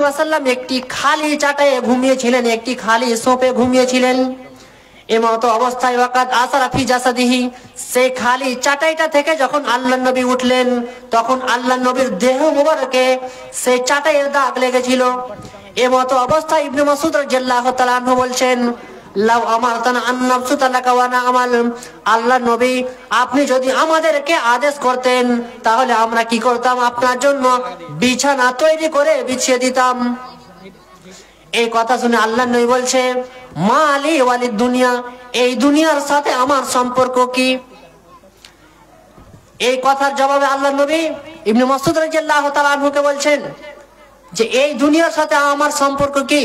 ওয়াসাল্লাম একটি খালি চাটায়ে ঘুমিয়েছিলেন, একটি খালি সোপে ঘুমিয়েছিলেন। এমতো অবস্থায় ওয়াকাদ আসারা ফি জাসাদিহি, সেই খালি চাটাইটা থেকে যখন আল্লাহর নবী উঠলেন তখন আল্লাহর নবীর দেহ মুবারকে সেই চাটাইয়ের দাগ লেগেছিল। এমতো অবস্থায় ইবনে মাসউদ রাদিয়াল্লাহু তাআলা আনহু বলছেন, লাউ আমারতানা আন নাফসু তালাকা ওয়া না'মাল, আল্লাহর নবী আপনি যদি আমাদেরকে আদেশ করতেন তাহলে আমরা কি করতাম, আপনার জন্য বিছানা তৈরি করে বিছিয়ে দিতাম। এই কথা শুনে আল্লাহর নবী বলছে, মা আলী ওয়ালিদ দুনিয়া, এই দুনিয়ার সাথে আমার সম্পর্ক কি? এই কথার জবাবে আল্লাহর নবী ইবনে মাসউদ রাদিয়াল্লাহু তাআলা আনহুকে বলছেন যে এই দুনিয়ার সাথে আমার সম্পর্ক কি?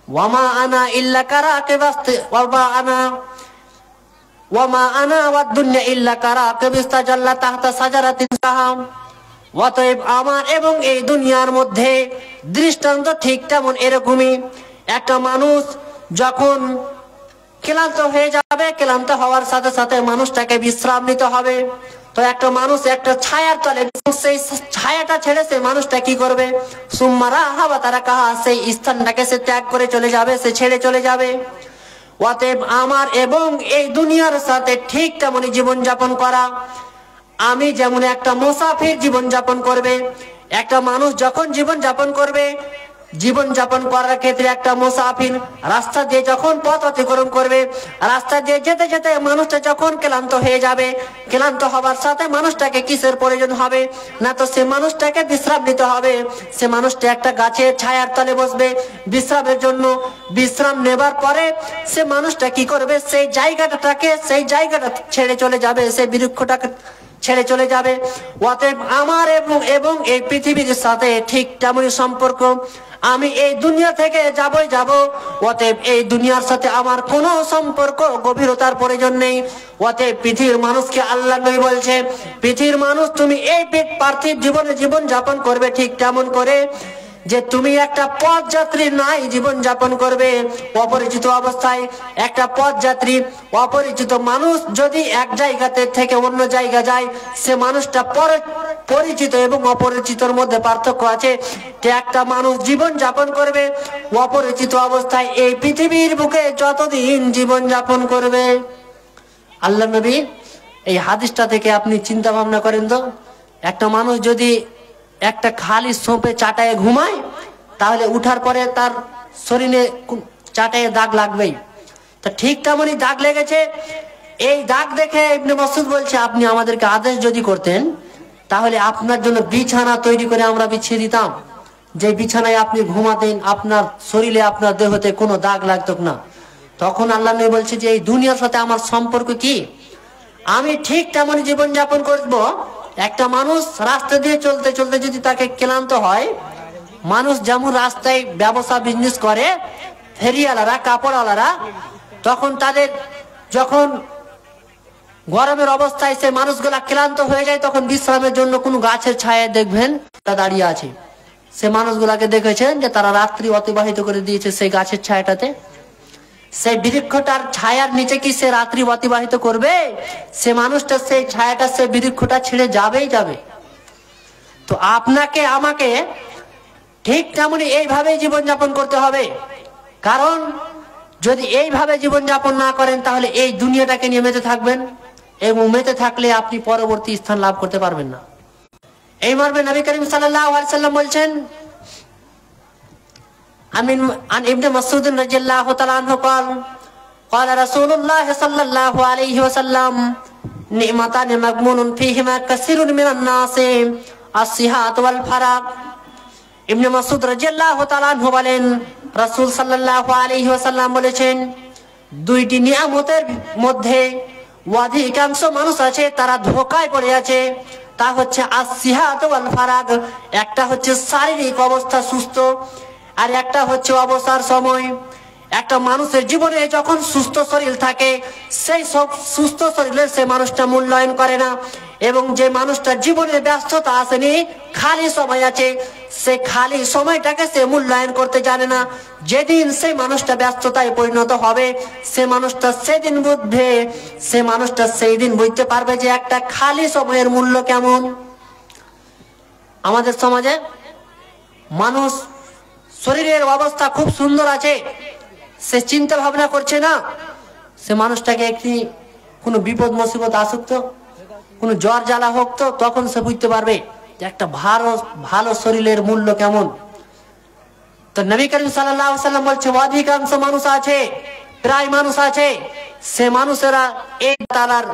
ওয়ামা আনা ইল্লা কারাকিবাস্তি ওয়ামা আনা ওয়াদ দুনিয়া ইল্লা কারাকিবিস্তাজাল্লা তাহতা সাজারাতিন সাহাম। অতএব আমার এবং এই দুনিয়ার মধ্যে দৃষ্টান্ত ঠিক তেমন এরকমই। একটা মানুষ যখন ক্লান্ত হয়ে যাবে, ক্লান্ত হওয়ার সাথে সাথে মানুষটাকে বিশ্রাম নিতে হবে। তো একটা মানুষ একটা ছায়ার তলে, সেই ছায়াটা ছেড়ে সেই মানুষটা কি করবে, সুম্মারা হাওয়া তারা কাহা, সেই স্থানটাকে সে ত্যাগ করে চলে যাবে, সে ছেড়ে চলে যাবে। অতএব আমার এবং এই দুনিয়ার সাথে ঠিক তেমনই জীবন যাপন করা। আমি যেমন একটা মুসাফির জীবন যাপন করবে, একটা মানুষ যখন জীবন যাপন করবে, জীবন যাপন করার ক্ষেত্রে একটা মুসাফির রাস্তা দিয়ে যখন পথ অতিক্রম করবে, রাস্তা দিয়ে যেতে যেতে মানুষটা যখন ক্লান্ত হয়ে যাবে, ক্লান্ত হবার সাথে মানুষটাকে কিসের প্রয়োজন হবে না, তো সে মানুষটাকে বিশ্রাম নিতে হবে। সে মানুষটা একটা গাছের ছায়ার তলে বসবে বিশ্রামের জন্য। বিশ্রাম নেবার পরে সে মানুষটা কি করবে, সেই জায়গাটা ছেড়ে চলে যাবে, সেই বৃক্ষটাকে ছেড়ে চলে যাবে। অতএব আমার এবং এই পৃথিবীর সাথে ঠিক তেমনই সম্পর্ক। আমি এই দুনিয়া থেকে যাবই যাব, অতএব এই দুনিয়ার সাথে আমার কোনো সম্পর্ক গভীরতার প্রয়োজন নেই। অতএব পৃথিবীর মানুষকে আল্লাহ নবী বলছে, পৃথিবীর মানুষ তুমি এই পার্থিব জীবনে জীবন যাপন করবে ঠিক তেমন করে যে তুমি একটা পথযাত্রী নাই জীবন যাপন করবে অপরিচিত অবস্থায়। একটা পথযাত্রী, অপরিচিত মানুষ যদি এক জায়গাতে থেকে অন্য জায়গা যায়, সে মানুষটা পরিচিত এবং অপরিচিতর মধ্যে পার্থক্য আছে। একটা মানুষ জীবন যাপন করবে অপরিচিত অবস্থায় এই পৃথিবীর বুকে যতদিন জীবন যাপন করবে। আল্লাহ নবী এই হাদিসটা থেকে আপনি চিন্তা ভাবনা করেন তো, একটা মানুষ যদি একটা খালি সোপে চাটায়ে ঘুমায় তাহলে উঠার পরে তার শরীরে চাটায়ে দাগ লাগবেই। তা ঠিক তেমনই দাগ লেগেছে। এই দাগ দেখে ইবনে মাসউদ বলছে, আপনি আমাদেরকে আদেশ যদি করতেন তাহলে আপনার জন্য বিছানা তৈরি করে আমরা বিছিয়ে দিতাম, যে বিছানায় আপনি ঘুমাতেন, আপনার শরীরে আপনার দেহতে কোনো দাগ লাগতো না। তখন আল্লাহ নবী বলছে যে এই দুনিয়ার সাথে আমার সম্পর্ক কি? আমি ঠিক তেমনই জীবন যাপন করব। একটা মানুষ রাস্তা দিয়ে চলতে চলতে যদি তাকে ক্লান্ত হয়, মানুষ যেমন রাস্তায় ব্যবসা বিজনেস করে, ফেরিওয়ালারা, কাপড়ওয়ালারা, তখন তাদের যখন গরমের অবস্থায় সে মানুষগুলা ক্লান্ত হয়ে যায়, তখন বিশ্রামের জন্য কোনো গাছের ছায়ায় দেখবেন তা দাঁড়িয়ে আছে। সে মানুষগুলাকে দেখেছেন যে তারা রাত্রি অতিবাহিত করে দিয়েছে সেই গাছের ছায়াটাতে। সেই বৃক্ষটার ছায়ার নিচে কি সে রাত্রি অতিবাহিত করবে? সে মানুষটা সেই ছায়াটা, সে বৃক্ষটা ছেড়ে যাবেই যাবে। তো আপনাকে আমাকে ঠিক তেমনই এইভাবেই জীবনযাপন করতে হবে। কারণ যদি এইভাবে জীবনযাপন না করেন তাহলে এই দুনিয়াটাকে নিয়ে মেতে থাকবেন, এবং মেতে থাকলে আপনি পরবর্তী স্থান লাভ করতে পারবেন না। এই মর্মে নবী করিম সাল্লাল্লাহু আলাইহি সাল্লাম বলছেন, عن ابن مسعود رضي الله تعالى عنه قال قال رسول الله صلى الله عليه وسلم نعمتان مغبون فيهما كثير من الناس الصحة والفراغ। ইবনে মাসউদ রাদিয়াল্লাহু তাআলা আনহু বলেন, রাসূল সাল্লাল্লাহু আলাইহি ওয়াসাল্লাম বলেছেন, দুইটি নিয়ামতের মধ্যে অধিকাংশ মানুষ আছে তারা ধোঁকায় পড়ে আছে। তা হচ্ছে আসিহাত ওয়াল ফারাগ, একটা হচ্ছে শারীরিক অবস্থা সুস্থ, আর একটা হচ্ছে অবসর সময়। একটা মানুষের জীবনে যখন সুস্থ শরীর থাকে, সেই সব সুস্থ শরীরের সে মানুষটা মূল্যায়ন করে না। এবং যে মানুষটা জীবনে ব্যস্ততা আসেনি, খালি সময় আছে, সে খালি সময়টাকে সে মূল্যায়ন করতে জানে না। যেদিন সেই মানুষটা ব্যস্ততায় পরিণত হবে, সে মানুষটা সেদিন বুঝবে, সে মানুষটা সেই দিন বুঝতে পারবে যে একটা খালি সময়ের মূল্য কেমন। আমাদের সমাজে মানুষ শরীরের অবস্থা খুব সুন্দর আছে, সে চিন্তা ভাবনা করছে না সে মানুষটাকে একটি কোনো বিপদ মুসিবত আসুক তো, কোনো জ্বর জ্বালা হোক তো, তখন সে বুঝতে পারবে যে একটা ভালো ভালো শরীরের মূল্য কেমন। তো নবী করিম সাল্লাল্লাহু আলাইহি ওয়াসাল্লাম বলছে, অধিকাংশ মানুষ আছে, প্রায় মানুষ আছে, সে মানুষেরা এই তাআলার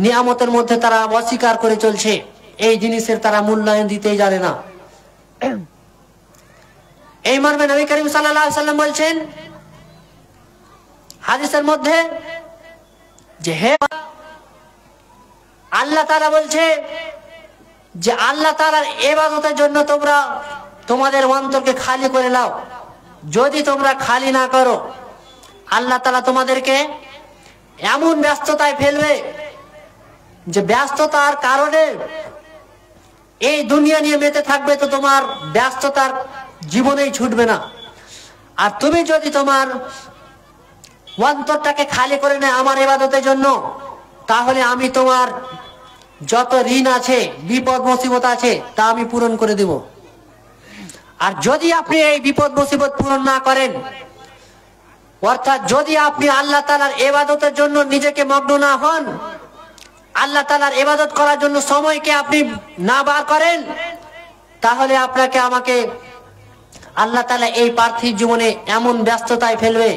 নিয়ামতের মধ্যে তারা অস্বীকার করে চলছে, এই জিনিসের তারা মূল্যায়ন দিতেই জানে না। এই মর্মে নবী করিম সাল্লাল্লাহু আলাইহি ওয়াসাল্লাম বলছেন হাদিসের মধ্যে যে হে আল্লাহ তাআলা বলছে যে আল্লাহ তাআলার ইবাদতের জন্য তোমরা তোমাদের অন্তরকে খালি করে নাও। যদি তোমরা খালি না করো, আল্লাহ তাআলা তোমাদেরকে এমন ব্যস্ততায় ফেলবে যে ব্যস্ততার কারণে এই দুনিয়া নিয়ে মেতে থাকবে, তো তোমার ব্যস্ততার জীবনেই ছুটবে না। আর তুমি যদি তোমার অন্তরটাকে খালি করে নেয় আমার ইবাদতের জন্য, তাহলে আমি তোমার যত ঋণ আছে, বিপদ মুসিবত আছে, তা আমি পূরণ করে দেব। আর যদি আপনি এই বিপদ মুসিবত পূরণ না করেন, অর্থাৎ যদি আপনি আল্লাহ তাআলার ইবাদতের জন্য নিজেকে মগ্ন না হন, আল্লাহ তাআলার ইবাদত করার জন্য সময়কে আপনি না বার করেন, তাহলে আপনাকে আমাকে আল্লাহ তাআলা এই পার্থিব জীবনে এমন ব্যস্ততায় ফেলবে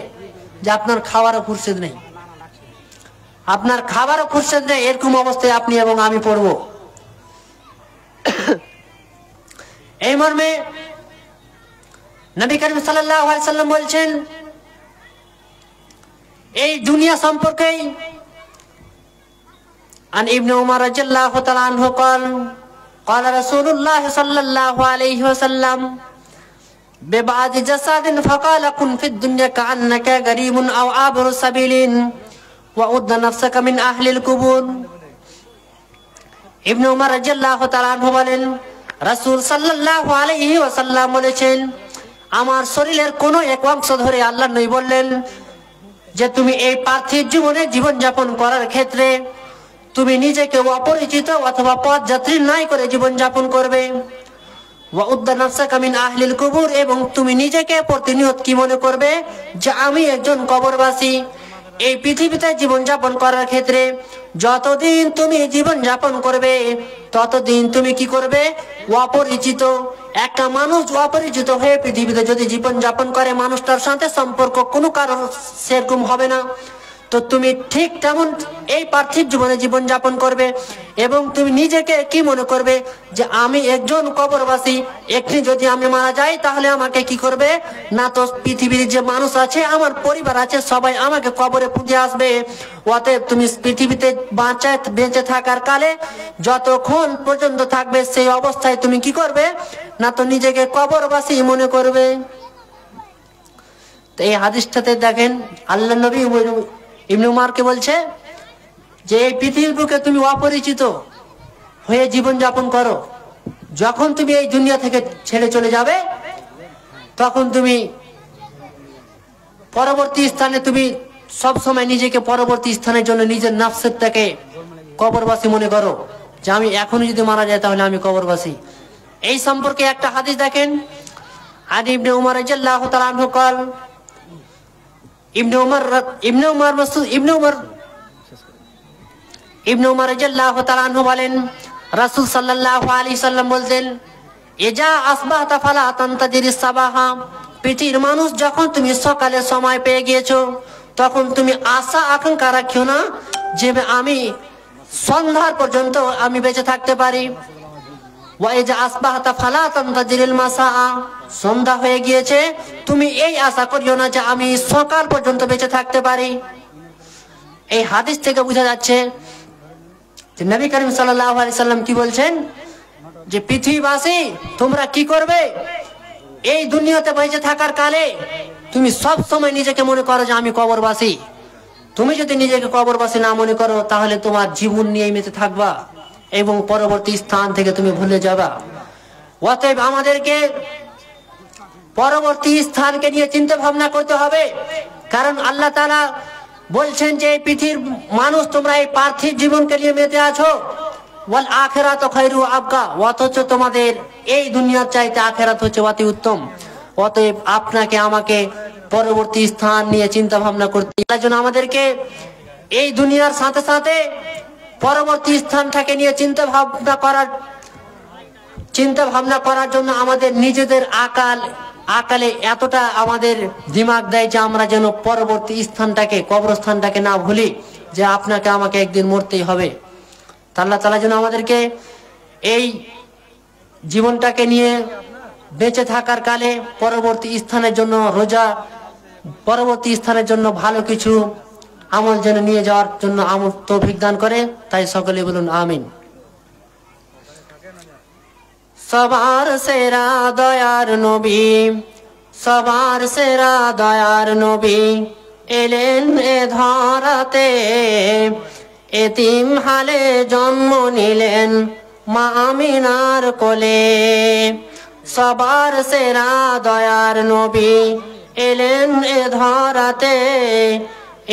যে আপনার খাওয়ারও ফুরসত নেই, আপনার খাবারও ফুরসত নেই। এরকম অবস্থায় আপনি এবং আমি পড়ব। এই মর্মে নবী করিম সাল্লাল্লাহু আলাইহি ওয়াসাল্লাম বলছেন এই দুনিয়া সম্পর্কেই عن ابن عمر رضي الله تعالى عنه قال قال رسول الله صلى الله عليه وسلم ببعض جسد فقال كن في الدنيا كأنك غريب أو عابر سبيل وعد نفسك من أهل القبور। ইবনে উমর রাদিয়াল্লাহু তাআলা আনহু বলেন রাসূল সাল্লাল্লাহু আলাইহি ওয়াসাল্লাম বলেছেন, আমার শরীরের কোনো এক অংশ ধরে আল্লাহর নবী বললেন যে তুমি এই পার্থিব জীবনে জীবন যাপন করার ক্ষেত্রে তুমি নিজেকে অপরিচিত অথবা পথযাত্রী নাই করে জীবন যাপন করবে। ওয়াউদ্দা নাফসাকা মিন আহলিল কুবুর, এবং তুমি নিজেকে প্রতিনিয়ত কি মনে করবে যে আমি একজন কবরবাসী। এই পৃথিবীতে জীবন যাপন করার ক্ষেত্রে যতদিন তুমি জীবন যাপন করবে ততদিন তুমি কি করবে, অপরিচিত। একটা মানুষ অপরিচিত হয়ে পৃথিবীতে যদি জীবন যাপন করে, মানুষটার সাথে সম্পর্ক কোনো কারণ সেরকম হবে না। তো তুমি ঠিক তেমন এই পার্থিব জীবনে জীবন যাপন করবে এবং তুমি নিজেকে কি মনে করবে যে আমি একজন কবরবাসী। একটি যদি আমি মারা যাই তাহলে আমাকে কি করবে না, তো পৃথিবীর যে মানুষ আছে, আমার পরিবার আছে, সবাই আমাকে কবরে পুঁতে আসবে। অতএব তুমি পৃথিবীতে বেঁচে থাকার কালে যতক্ষণ পর্যন্ত থাকবে সেই অবস্থায় তুমি কি করবে না, তো নিজেকে কবরবাসী মনে করবে। তো এই হাদিসটাতে দেখেন আল্লাহ নবী ইবনে উমরকে বলছে যে এই পৃথিবীর বুকে তুমি অপরিচিত হয়ে জীবন যাপন করো। যখন তুমি এই দুনিয়া থেকে ছেড়ে চলে যাবে তখন তুমি পরবর্তী স্থানে তুমি সব সময় নিজেকে পরবর্তী স্থানের জন্য নিজের নাফসটাকে কবরবাসী মনে করো, যে আমি এখনই যদি মারা যাই তাহলে আমি কবরবাসী। এই সম্পর্কে একটা হাদিস দেখেন, আন ইবনে উমর রাদিয়াল্লাহু তাআলা আনহু قال ইবনে উমর রাদিয়াল্লাহু তাআলা আনহু বলেন রাসূল সাল্লাল্লাহু আলাইহি সাল্লাম বলতেন, ইজা আসবাহতা ফালা তানতাজিরিস সাবাহা, পৃথিবীর মানুষ যখন তুমি সকালে সময় পেয়ে গিয়েছো তখন তুমি আশা আকাঙ্ক্ষা রাখিও না যে আমি সন্ধ্যার পর্যন্ত আমি বেঁচে থাকতে পারি। ওয়া ইজা আসবাহতা ফালা তানতাজিরিল মাসা, সন্ধ্যা হয়ে গিয়েছে তুমি এই আশা করিও না যে আমি সকাল পর্যন্ত বেঁচে থাকতে পারি। এই হাদিস থেকে বোঝা যাচ্ছে যে নবী করিম সাল্লাল্লাহু আলাইহি সাল্লাম কি বলছেন যে পৃথিবীবাসী তোমরা কি করবে, এই দুনিয়াতে বেঁচে থাকার কালে তুমি সব সময় নিজেকে মনে করো যে আমি কবরবাসী। তুমি যদি নিজেকে কবরবাসী না মনে করো তাহলে তোমার জীবন নিয়ে মেতে থাকবা এবং পরবর্তী স্থান থেকে তুমি ভুলে যাবা। অতএব আমাদেরকে পরবর্তী স্থানকে নিয়ে চিন্তা ভাবনা করতে হবে, কারণ আল্লাহ তাআলা বলছেন যে পৃথিবীর মানুষ তোমরা এই পার্থিব জীবনকে নিয়ে মেতে আছো, ওয়াল আখিরাতু খায়রু আবকা, অথচ তোমাদের এই দুনিয়ার চাইতে আখিরাত হচ্ছে অতি উত্তম। অতএব আপনাকে আমাকে পরবর্তী স্থান নিয়ে চিন্তা ভাবনা করতে, তার জন্য আমাদেরকে এই দুনিয়ার সাথে সাথে পরবর্তী স্থানটাকে নিয়ে চিন্তা ভাবনা করার জন্য আমাদের নিজেদের আকালে এতটা আমাদের দিমাগ দেয় যে আমরা যেন পরবর্তী স্থানটাকে, কবরস্থানটাকে না ভুলি, যে আপনাকে আমাকে একদিন মরতেই হবে। আল্লাহ তাআলা যেন আমাদেরকে এই জীবনটাকে নিয়ে বেঁচে থাকার কালে পরবর্তী স্থানের জন্য পরবর্তী স্থানের জন্য ভালো কিছু আমল যেন নিয়ে যাওয়ার জন্য আমল তৌফিক দান করে। তাই সকলে বলুন আমিন। সবার সেরা দয়ার নবী, সবার সেরা দয়ার নবী এলেন এ ধরাতে, এতিম হালে জন্ম নিলেন মা আমিনার কোলে। সবার সেরা দয়ার নবী এলেন এ ধরাতে,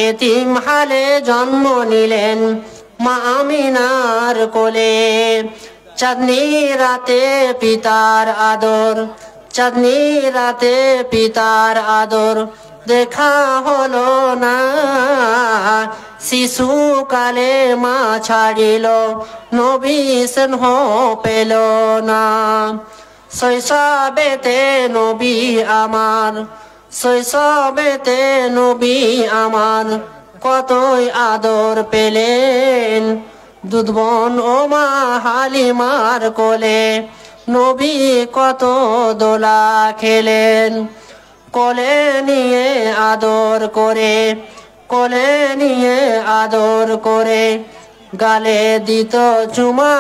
এতিম হালে জন্ম নিলেন মা আমিনার কোলে। চাঁদনি রাতে পিতার আদর, চাঁদনি রাতে পিতার আদর দেখা হলো না, শিশুকালে মা ছাড়িল নবী স্নেহ পেল না। শৈশবেতে নবী আমার, শৈশবেতে নবী আমার কতই আদর পেলেন, দুধবন ও মা হালিমার কোলে নবী কত দোলা খেলেন। কোলে নিয়ে আদর করে, কোলে নিয়ে আদর করে গালে দিত চুমা,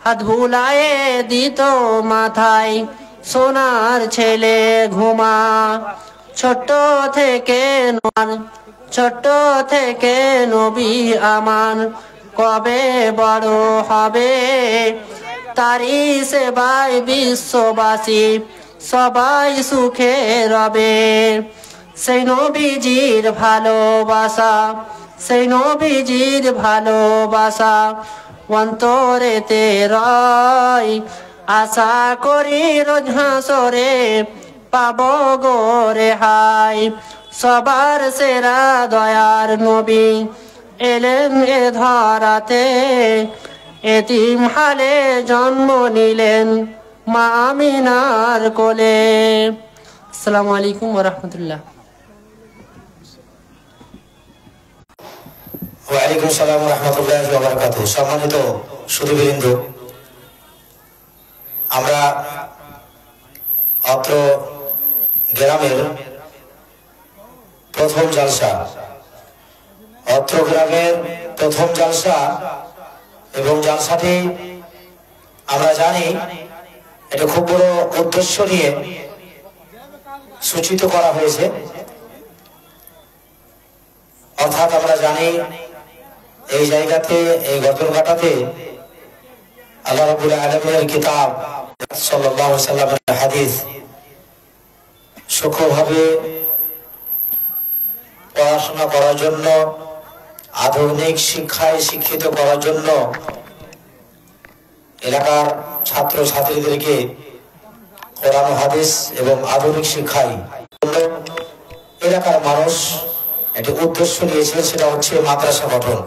হাত বুলায়ে দিত মাথায় সোনার ছেলে ঘুমা। ছোট্ট থেকে নবী আমার কবে বড় হবে, তারি সেবায় বিশ্ববাসী সবাই সুখে রবে। সেই নবীজির ভালোবাসা, সেই নবীজির ভালোবাসা অন্তরেতে রয়, আশা করি রোজ হাসরে পাবো গো রেহাই। সবার সেরা দয়ার নবী এলেন এ ধরাতে, এতিম হালে জন্ম নিলেন মা আমিনার কোলে। আসসালামু আলাইকুম ওয়া রাহমাতুল্লাহ। ওয়া আলাইকুম আসসালাম ওয়া রাহমাতুল্লাহি ওয়া বারাকাতুহু। সম্মানিত সুধীবৃন্দ, আমরা অত্র গ্রামের প্রথম জালসা, অত্র গ্রামের প্রথম জালসা, এবং জালসাটি আমরা জানি এটা খুব বড় উদ্দেশ্য নিয়ে সূচিত করা হয়েছে। অর্থাৎ আমরা জানি এই জায়গাতে, এই গতরঘাটাতে আল্লাহ রাব্বুল আলামিনের কিতাব সাল্লাল্লাহু আলাইহি ওয়াসাল্লামের হাদিস সূক্ষ্মভাবে পড়াশোনা করার জন্য, আধুনিক শিক্ষায় শিক্ষিত করার জন্য এলাকার ছাত্র ছাত্রীদেরকে কোরআন হাদিস এবং আধুনিক শিক্ষায় এলাকার মানুষ একটি উদ্দেশ্য নিয়েছে, সেটা হচ্ছে মাদ্রাসা গঠন।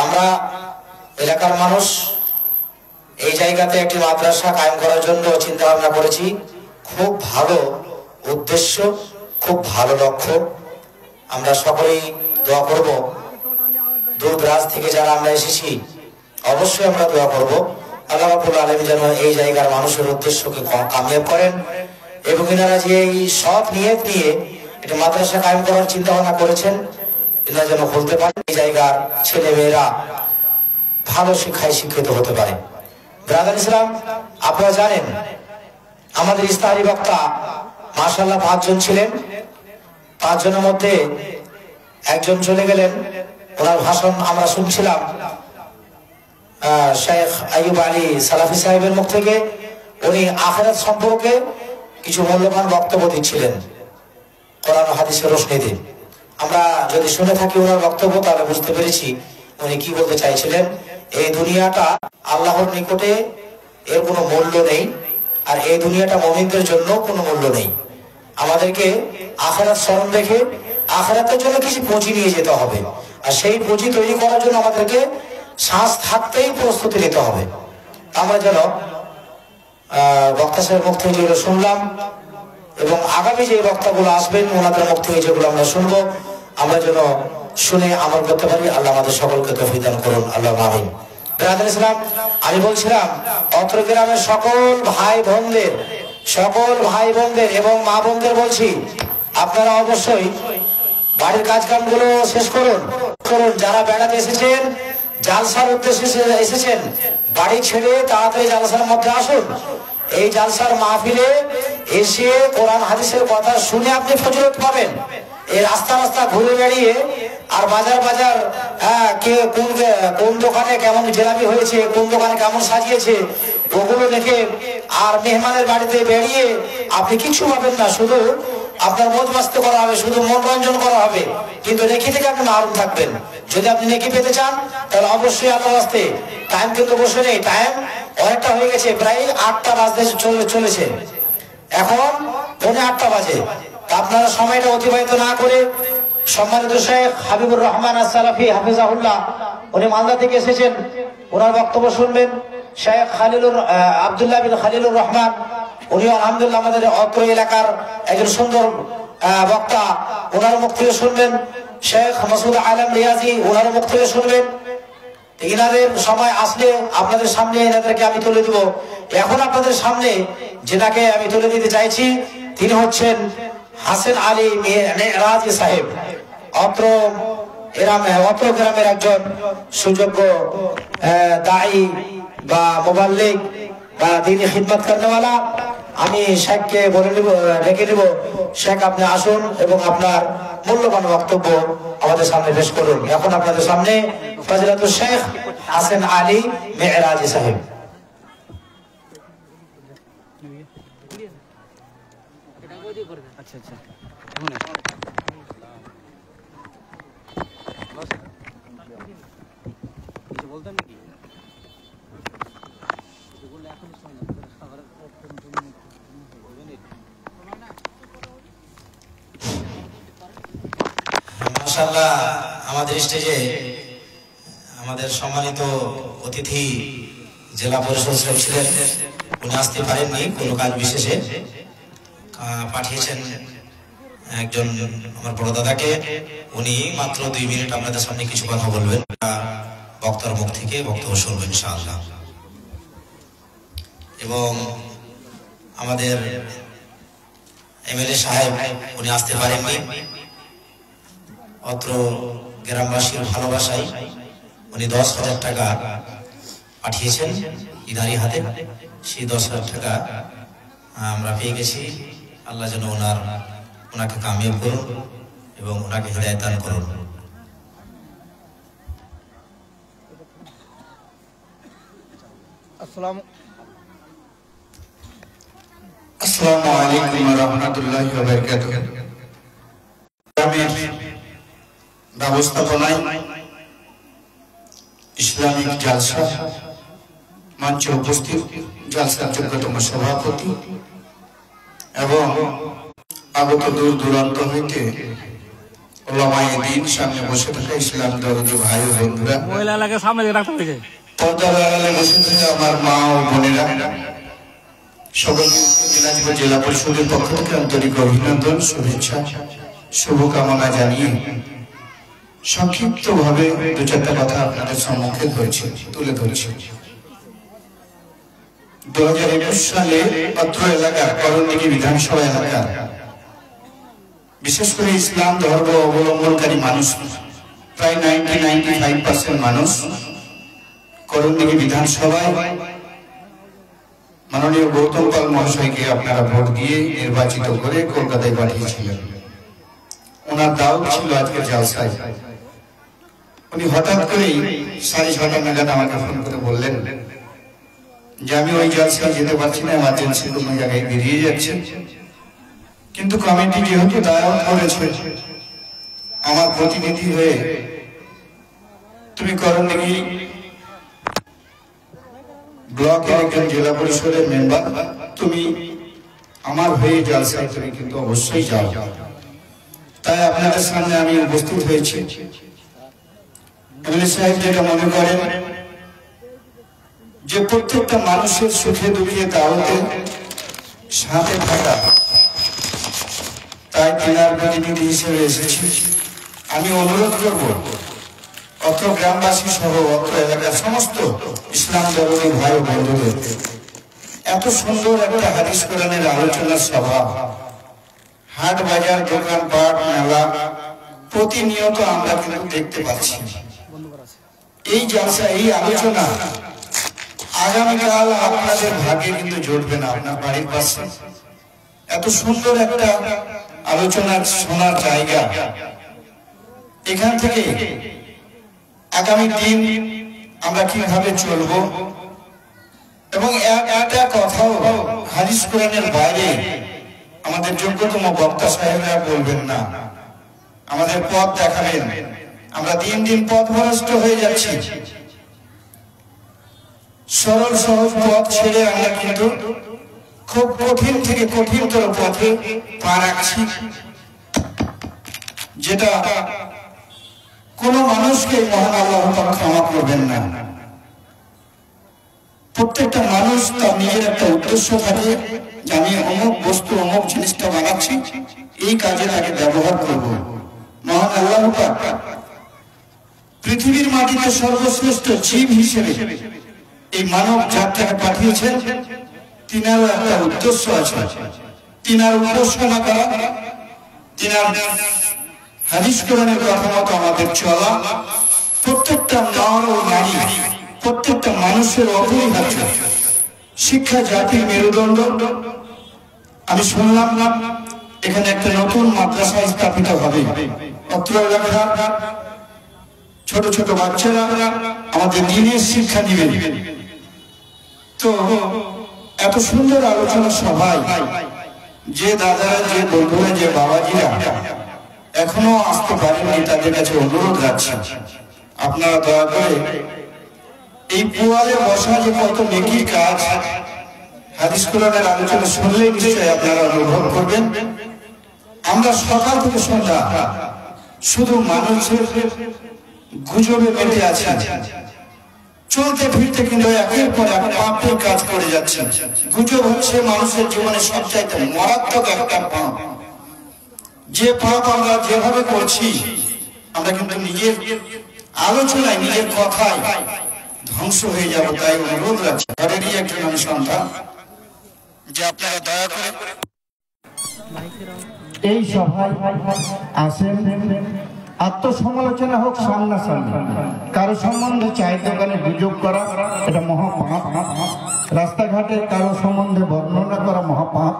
আমরা এলাকার মানুষ এই জায়গাতে একটি মাদ্রাসা কায়েম করার জন্য চিন্তা ভাবনা করেছি। খুব ভালো উদ্দেশ্য, খুব ভালো লক্ষ্য। আমরা সকলেই দোয়া করব, দূর দরাজ থেকে যারা আমরা এসেছি অবশ্যই আমরা দোয়া করব আল্লাহ রাব্বুল আলামিন যেন এই জায়গার মানুষের উদ্দেশ্যকে কামিয়াব করেন, এবং এনারা যে এই সৎ নিয়ত নিয়ে এটা মাদ্রাসা কায়েম করার চিন্তা ভাবনা করেছেন, এরা যেন বলতে পারে এই জায়গার ছেলে মেয়েরা ভালো শিক্ষায় শিক্ষিত হতে পারে। ব্রাদার ইসলাম, আপনারা জানেন আমাদের ইস্তাহারি বক্তা মাশাআল্লাহ 5 জন ছিলেন। 5 জনের মধ্যে একজন চলে গেলেন, ওনার ভাষণ আমরা শুনছিলাম শেখ আইয়ুব আলী সালাফি সাহেবের মুখ থেকে। উনি আখিরাত সম্পর্কে কিছু মূল্যবান বক্তব্য দিচ্ছিলেন কোরআন ও হাদিসের রোশনীতে। আমরা যদি শুনে থাকি ওনার বক্তব্য, তাহলে বুঝতে পেরেছি উনি কি বলতে চাইছিলেন। এই দুনিয়াটা আল্লাহর নিকটে এর কোনো মূল্য নেই, আর এই দুনিয়াটা মুমিনদের জন্য কোনো মূল্য নেই। আমাদেরকে আখিরাত স্মরণ রেখে আখিরাতের জন্য কিছু পুঁজি নিয়ে যেতে হবে, আর সেই পুঁজি তৈরি করার জন্য আমাদেরকে শ্বাস থাকতেই প্রস্তুতি নিতে হবে। আমরা যেন বক্তা সাহেবের মুখ থেকে যেগুলো শুনলাম এবং আগামী যে বক্তাগুলো আসবেন ওনাদের মুখ থেকে যেগুলো আমরা শুনবো, আমরা যেন শুনে আমল করতে পারি। আল্লাহ আমাদের সকলকে তৌফিক দান করুন, আল্লাহ আমিন। ব্রাদার ইসলাম, আমি বলছিলাম অত্র গ্রামের সকল ভাই বোনদের এবং মা বোনদের বলছি, আপনারা অবশ্যই বাড়ির কাজ কামগুলো শেষ করুন। যারা বেড়াতে এসেছেন, জালসার উদ্দেশ্যে এসেছেন, বাড়ি ছেড়ে তাড়াতাড়ি জালসার মধ্যে আসুন। এই জালসার মাহফিলে এসে কোরআন হাদিসের কথা শুনে আপনি ফজিলত পাবেন। এই রাস্তা ঘুরে বেড়িয়ে আর বাজার কে কোন দোকানে কেমন জিলাপি হয়েছে, কোন দোকানে কেমন সাজিয়েছে, ওগুলো দেখে আর মেহমানের বাড়িতে বেরিয়ে আপনি কিছু পাবেন না। শুধু আপনার মত মাস্তি করা হবে, শুধু মনোরঞ্জন করা হবে, কিন্তু নেকি থেকে আপনি মাহরুম থাকবেন। যদি আপনি নেকি পেতে চান তাহলে অবশ্যই আল্লাহর রাস্তায় টাইম কিন্তু বসে নেই, টাইম অনেকটা হয়ে গেছে, প্রায় 8টা বাজতে চলেছে, এখন 8:45 বাজে। আপনারা সময়টা অতিবাহিত না করে সম্মানিত শেখ হাবিবুর রহমান আস-সালাফি হাফিজাহুল্লাহ, উনি মালদা থেকে এসেছেন, ওনার বক্তব্য শুনবেন। শেখ আব্দুল্লাহ বিন খালিলুর রহমান, উনি আলহামদুলিল্লাহ আমাদের অত্র এলাকার একজন সুন্দর বক্তা, ওনার মুখ থেকে শুনবেন। শেখ মাসুদ আলম রিয়াজি, ওনার মুখ থেকে শুনবেন। এনাদের সময় আসলে আপনাদের সামনে এনাদেরকে আমি তুলে দেব। এখন আপনাদের সামনে যেটাকে আমি তুলে দিতে চাইছি, তিনি হচ্ছেন হাসান আলী মেরাজি সাহেব, অত্র গ্রামের একজন সুযোগ্য দায়ী বা মুবাল্লিগ বা দ্বীনি খিদমত করনেওয়ালা। আমি শেখকে ডেকে নিব, শেখ আপনি আসুন এবং আপনার মূল্যবান বক্তব্য আমাদের সামনে পেশ করুন। এখন আপনাদের সামনে ফজিলাতুল শেখ হাসান আলী মেরাজি সাহেব। মাশাআল্লাহ, আমাদের স্টেজে আমাদের সম্মানিত অতিথি জেলা পরিষদ ছিলেন, উনি আসতে পারেননি কোনো কাজ বিশেষে, পাঠিয়েছেন একজন আমার বড় দাদাকে। উনি মাত্র 2 মিনিট আপনাদের সামনে কিছু কথা বলবেন, বক্তার মুখ থেকে বক্তব্য শুনবেন ইনশাআল্লাহ। এবং আমাদের এমএলএ সাহেব উনি আসতে পারেননি, অত্র গ্রামবাসীর ভালোবাসায় উনি 10,000 টাকা পাঠিয়েছেন ইদারি হাতে। সেই 10,000 টাকা আমরা পেয়ে গেছি। আল্লাহ যেন ওনাকে কামিয়াব করুন এবং ওনাকে হিদায়াত দান করুন। আসসালামু আলাইকুম ওয়া রাহমাতুল্লাহি ওয়া বারাকাতুহু। ব্যবস্থাপনায় ইসলামিক জালসা মঞ্চে উপস্থিত জালসার যোগ্যতম সভাপতি এবং আগত দূর দূরান্ত হইতে ওলামায়ে দ্বীন সামনে বসে থাকা ইসলাম দরদি ভাই ও বন্ধুরা, পর্দার আড়ালে বসে থাকা আমার মা ও বোনেরা, সকলকে দিনাজপুর জেলা পরিষদের পক্ষ থেকে আন্তরিক অভিনন্দন, শুভেচ্ছা, শুভকামনা জানিয়ে সংক্ষিপ্ত ভাবে 2-4টা কথা আপনাদের সম্মুখে তুলে ধরছি। 2021 সালে অত্র এলাকার করণদিঘি বিধানসভা এলাকার বিশেষ করে ইসলাম ধর্ম অবলম্বনকারী মানুষ প্রায় 95% মানুষ করণদিঘি বিধানসভায় মাননীয় গৌতম পাল মহাশয়কে আপনারা ভোট দিয়ে নির্বাচিত করে কলকাতায় পাঠিয়েছিলেন। ওনার দাওয়াত ছিল আজকে জালসায়। উনি হঠাৎ করেই 6:30 নাগাদ আমাকে ফোন করে বললেন যে আমি ওই জালসায় যেতে পারছি না, এমার্জেন্সি কোনো জায়গায় বেরিয়ে যাচ্ছে, কিন্তু কমিটি যেহেতু দাওয়াত করেছে আমার প্রতিনিধি হয়ে তুমি করণদিঘি ব্লকের একজন জেলা পরিষদের মেম্বার, তুমি আমার হয়ে জালসায় তুমি কিন্তু অবশ্যই যাও। তাই আপনাদের সামনে আমি উপস্থিত হয়েছি। এমএলএ সাহেব যেটা মনে করেন যে প্রত্যেকটা মানুষের সুখে দুঃখে দাওয়াতে সাথে থাকা, তাই তিনার প্রতিনিধি হিসেবে এসেছি। আমি অনুরোধ করব অত্র গ্রামবাসী সহ অত্র এলাকার সমস্ত ইসলাম ধর্মী ভাই ও বন্ধুদের, এত সুন্দর একটা হাদিস কোরআনের আলোচনা সভা, হাট বাজার দোকানপাট মেলা প্রতিনিয়ত আমরা কিন্তু দেখতে পাচ্ছি। এই জলসা, এই আলোচনা আগামীকাল আপনাদের ভাগ্যে কিন্তু জুটবে না। আপনার বাড়ির পাশে এত সুন্দর একটা আলোচনা শোনার জায়গা, এখান থেকে আগামী দিন আমরা কিভাবে চলবো, এবং একটা কথাও হাদিস কোরআনের বাইরে আমাদের যোগ্যতম বক্তা সাহেবরা বলবেন না, আমাদের পথ দেখাবেন। আমরা দিন দিন পথভ্রষ্ট হয়ে যাচ্ছি। সরল সহজ পথ ছেড়ে আমরা কিন্তু খুব কঠিন থেকে কঠিনতর পথে পা রাখছি, যেটা কোন মানুষকে মহান আল্লাহ ক্ষমা করবেন না। প্রত্যেকটা মানুষ তার নিজের একটা উদ্দেশ্য থাকে যে আমি অমুক বস্তু অমুক জিনিসটা বানাচ্ছি, এই কাজে তাকে ব্যবহার করব। মহান আল্লাহ পৃথিবীর মাটিতে সর্বশ্রেষ্ঠ জীব হিসেবে এই মানব জাতটাকে পাঠিয়েছেন। তিনারও একটা উদ্দেশ্য আছে, তিনার উপাসনা করা, তিনার হাদিস কোরআনের কথা মতো আমাদের চলা, প্রত্যেকটা নর ও নারী, প্রত্যেকটা মানুষের অপরিহার্য। শিক্ষা জাতির মেরুদণ্ড। আমি শুনলাম এখানে একটা নতুন মাদ্রাসা স্থাপিত হবে। অত্র এলাকার ছোট ছোট বাচ্চারা আমাদের দ্বীনের শিক্ষা দিবে। তো এত সুন্দর আলোচনা সভায় যে দাদারা, যে বন্ধুরা, যে বাবাজিরা এখনো আসতে পারেননি, তাদের কাছে অনুরোধ রাখছি আপনারা দয়া করে এই পোয়ালে বসা যে কত নেকির কাজ, হাদিস কোরআনের আলোচনা শুনলে নিশ্চয়ই আপনারা অনুভব করবেন। আমরা সকাল থেকে সন্ধ্যা শুধু মানুষের গুজবে মেতে আছি, চলতে ফিরতে কিন্তু একের পর এক পাপের কাজ করে যাচ্ছে। গুজব হচ্ছে মানুষের জীবনে সবচাইতে মারাত্মক একটা পাপ। যে পাপ আমরা যেভাবে করছি, আমরা কিন্তু নিজের আলোচনায়, নিজের কথায় ধ্বংস হয়ে যাব। তাই অনুরোধ রাখছি, ঘরেরই একজন আমি সন্তান, যে আপনারা দয়া করে এই সভায় আসেন। আত্মসমালোচনা হোক সামনাসামনি, কারো সম্বন্ধে চায়ের দোকানে গুজব করা এটা মহাপাপ। রাস্তাঘাটে কারো সম্বন্ধে বর্ণনা করা মহাপাপ।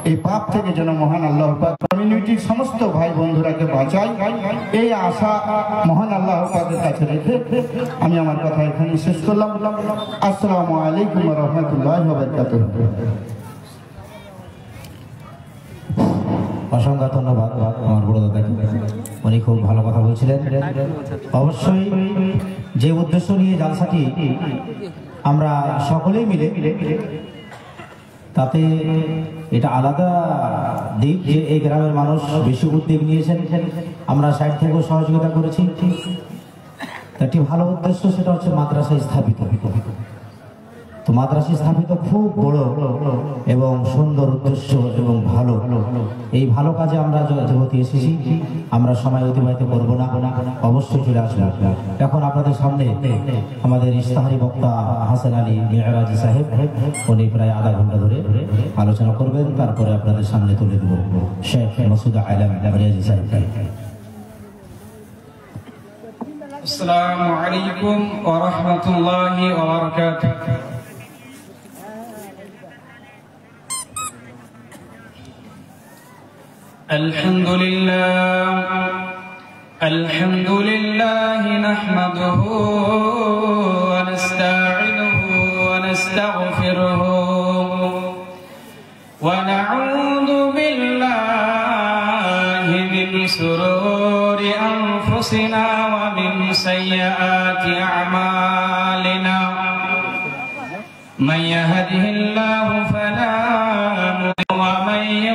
এই পাপ থেকে যেন মহান আল্লাহ পাক কমিউনিটির সমস্ত ভাই বন্ধুরাকে বাঁচাই, এই আশা মহান আল্লাহ পাকের কাছে রেখে আমি আমার কথা এখানে শেষ করলাম। আসসালামু আলাইকুম ওয়া রাহমাতুল্লাহি ওয়া বারাকাতুহু। অসংখ্য ধন্যবাদ আমার বড় দাদাকে, উনি খুব ভালো কথা বলছিলেন। অবশ্যই যে উদ্দেশ্য নিয়ে জালসাটি আমরা সকলেই মিলে, তাতে এটা আলাদা দিক যে এই গ্রামের মানুষ বেশি উদ্যোগ নিয়েছেন, আমরা সাইড থেকেও সহযোগিতা করেছি। একটি ভালো উদ্দেশ্য, সেটা হচ্ছে মাদ্রাসা স্থাপিত। তো মাদ্রাসা স্থাপিত খুব বড় এবং সুন্দর উদ্দেশ্য এবং ভালো। এই ভালো কাজে আমরা যেহেতু এসেছি, আমরা সময় অতিবাহিত করবো না, অবশ্যই চলে আসবো। এখন আপনাদের সামনে আমাদের ইস্তাহারি বক্তা হাসান আলী মেহরাজি সাহেব, উনি প্রায় আধা ঘন্টা ধরে আলোচনা করবেন, তারপরে আপনাদের সামনে তুলে দেব শেখ মাসুদ আলম রিয়াজি সাহেব। আসসালামু আলাইকুম ওয়া রাহমাতুল্লাহি ওয়া বারাকাতুহু। الحمد لله نحمده ونستعينه ونستغفره ونعوذ بالله من شرور أنفسنا ومن سيئات أعمالنا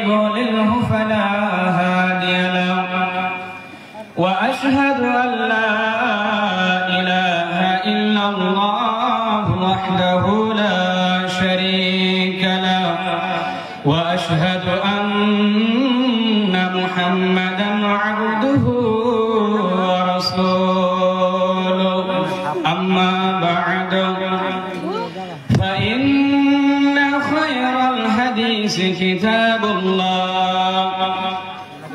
يضلله فلا هادي له وأشهد أن لا إله إلا الله وحده لا شريك له وأشهد أن محمدا عبده ورسوله أما بعد فإن خير الحديث كتاب الله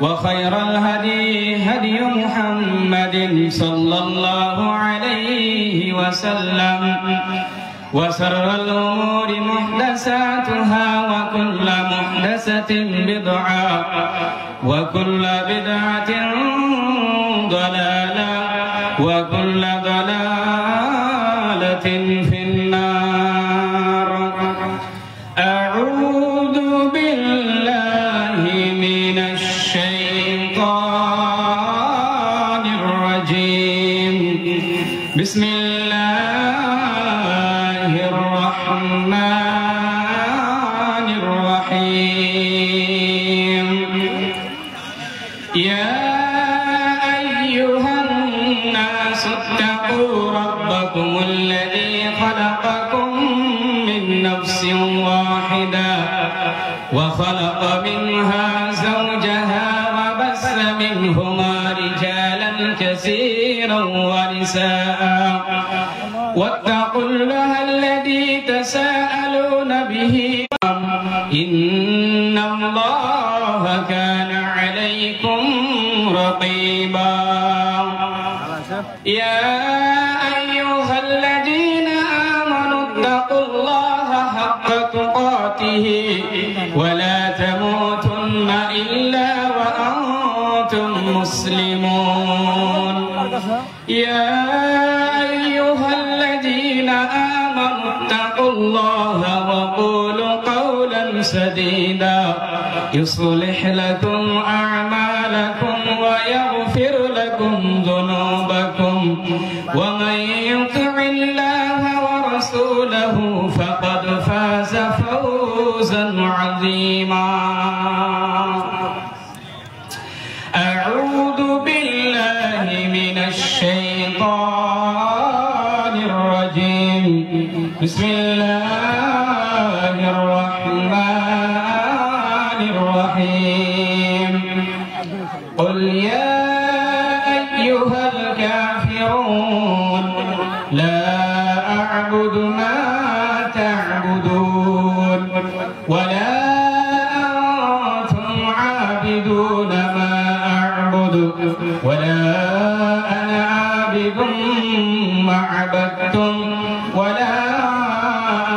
وخير الهدي هدي محمد صلى الله عليه وسلم وشر الأمور محدثاتها وكل محدثة بدعة وكل بدعة ضلالة وكل ضلالة في النار. أعوذ بالله من الشيطان الرجيم. بسم الله الرحمن الرحيم. يا أيها الناس اتقوا ربكم الذي خلقكم من نفس واحدة وخلق منها زوجها وبث منهما رجالا كثيرا ونساء واتقوا الله الذي تساءلون به إن الله كان عليكم رقيبا. يا أيها الذين آمنوا اتقوا الله حق تقاته ولا تموتن إلا وأنتم مسلمون. يا أيها الذين آمنوا اتقوا الله وقولوا قولا سديدا يصلح لكم أعمالكم ويغفر لكم ذنوبكم ومن يطع الله ورسوله فقد فاز فوزا عظيما. أعوذ بالله من الشيطان الرجيم. بسم الله الرحمن الرحيم. قل يا أيها الكافرون لا أعبد ما تعبدون ولا أنتم عابدون ما أعبد ولا أنا عابد ما عبدتم ولا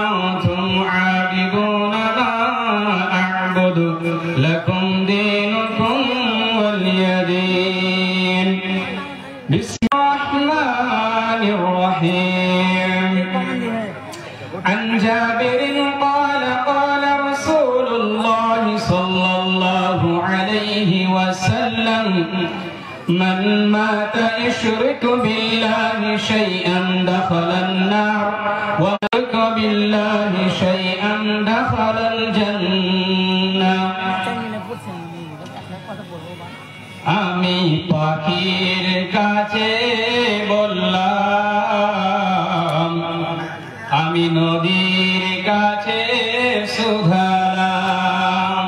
أنتم عابدون ما أعبد لكم دينكم ولي دين. بسم الرحمن الرحيم. عن جابر قال قال رسول الله صلى الله عليه وسلم من مات يشرك بالله شيئا دخل النار ومن يشرك بالله شيئا دخل الجنة. আমি পাখির কাছে বললাম আমি নদীর কাছে শুধালাম।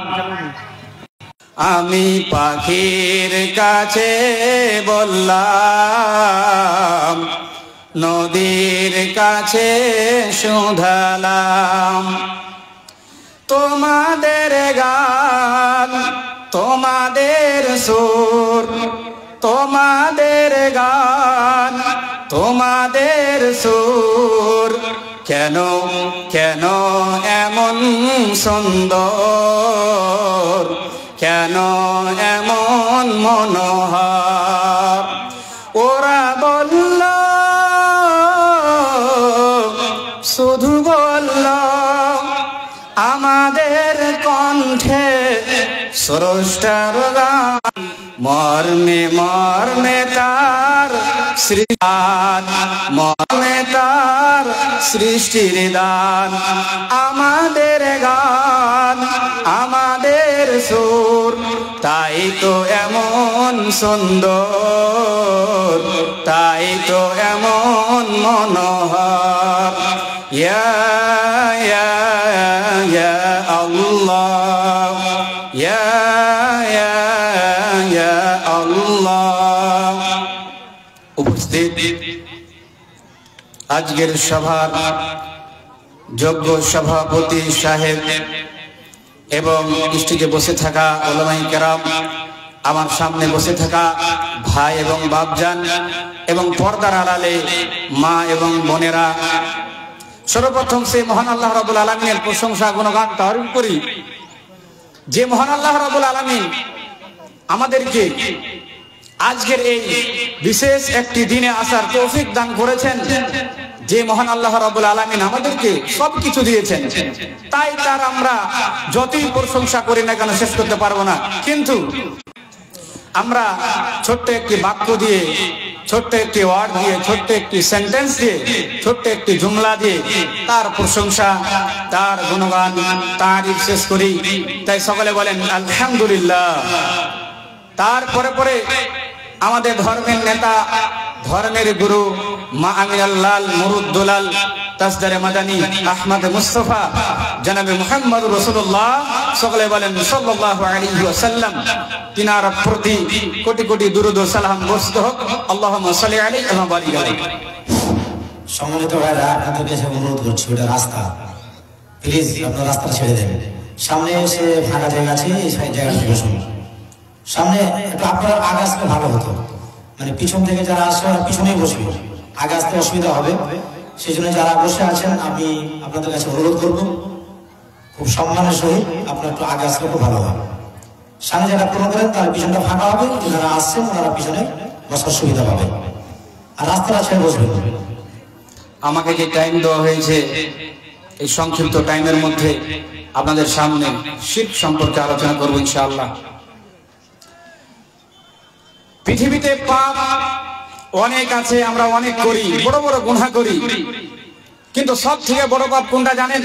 আমি পাখির কাছে বললাম নদীর কাছে শুধালাম। তোমাদের গান তোমাদের সুর তোমাদের গান তোমাদের সুর কেন কেন এমন সুন্দর কেন এমন মনোহর। ওরা বলল শুধু বলল আমাদের কণ্ঠে স্রষ্টার গান মর্মে মর্মে তার সৃষ্টিদান, মর্মে তার সৃষ্টির দান। আমাদের গান, আমাদের সুর, তাই তো এমন সুন্দর, তাই তো এমন মনোহর। ইয়া ইয়া ইয়া আল্লাহ, ইয়া ইয়া ইয়া আল্লাহ। উপস্থিত আজকের সভার যোগ্য সভাপতি সাহেব এবং স্টেজে বসে থাকা উলামায়ে কেরাম, আমার সামনে বসে থাকা ভাই এবং বাপজান এবং পর্দার আড়ালে মা এবং বোনেরা, সর্বপ্রথম সেই মহান আল্লাহ রাব্বুল আলামিনের প্রশংসা গুণগান তারিফ করি, যে মহান আল্লাহ রাব্বুল আলামিন আমাদেরকে আজকের এই বিশেষ একটি দিনে আসার তৌফিক দান করেছেন। যে মহান আল্লাহ রাব্বুল আলামিন আমাদেরকে সবকিছু দিয়েছেন, তাই তার আমরা যতই প্রশংসা করি না কেন শেষ করতে পারবো না। কিন্তু আমরা ছোট্ট একটি বাক্য দিয়ে, ছোট্ট একটি ওয়ার্ড দিয়ে, ছোট্ট একটি সেন্টেন্স দিয়ে, ছোট্ট একটি জুমলা দিয়ে তার প্রশংসা, তার গুণগান, তারিফ শেষ করি। তাই সকলে বলেন আলহামদুলিল্লাহ। তারপরে পরে আমাদের ধর্মের নেতা, ধর্মের গুরু মা আমিনাল্লাল মুরুদ্দুলাল তাসদারে মাদানী আহমদ মুস্তফা জনাবে মুহাম্মদ রাসূলুল্লাহ, সকলে বলেন সাল্লাল্লাহু আলাইহি ওয়াসাল্লাম, তিনার প্রতি কোটি কোটি দুরূদ ও সালাম বর্ষিত হোক। আল্লাহুম্মা সাল্লি আলাইহি ওয়া বারিক আলাইহি। সম্মানিত ভাইরা, আপনাদের কাছে অনুরোধ করছি, ওটা রাস্তা, প্লিজ আপনার রাস্তা ছেড়ে দেন। সামনে এসে ফাঁকা জায়গা আছে, এই জায়গা থেকে বসুন। সামনে একটু আপনার আগে আসলে ভালো হতো, মানে পিছন থেকে যারা আসবে ওরা পিছনেই বসবে, আগে আসতে অসুবিধা হবে। সেই জন্য যারা বসে আছেন আমি আপনাদের কাছে অনুরোধ করবো, খুব সম্মানের সহিত আপনার একটু আগে আসলে খুব ভালো হবে। সামনে যারা পূরণ করেন তার পিছনটা ফাঁকা হবে, যারা আসছেন ওনারা পিছনে বসার সুবিধা পাবে, আর রাস্তাটা ছেড়ে বসবেন। আমাকে যে টাইম দেওয়া হয়েছে, এই সংক্ষিপ্ত টাইমের মধ্যে আপনাদের সামনে শিরক সম্পর্কে আলোচনা করব ইনশাআল্লাহ। পৃথিবীতে পাপ অনেক আছে, আমরা অনেক করি, বড় বড় গুনাহ করি, কিন্তু সব থেকে বড় পাপ কোনটা জানেন?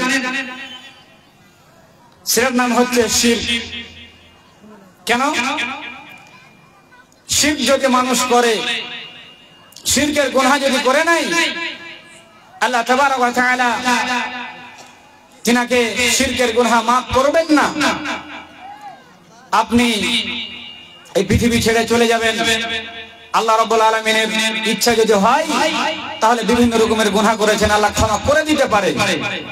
সেটার নাম হচ্ছে শিরক। কেন? শিরক যদি মানুষ করে, শিরকের গুনাহ যদি করে নাই, আল্লাহ তাবারক ওয়া তাআলা তিনাকে শিরকের গুনাহ মাফ করবেন না। আপনি এই পৃথিবী ছেড়ে চলে যাবেন, আল্লাহ রাব্বুল আলামিনের ইচ্ছা যদি হয় তাহলে বিভিন্ন রকমের গুনাহ করেছেন, আল্লাহ ক্ষমা করে দিতে পারে।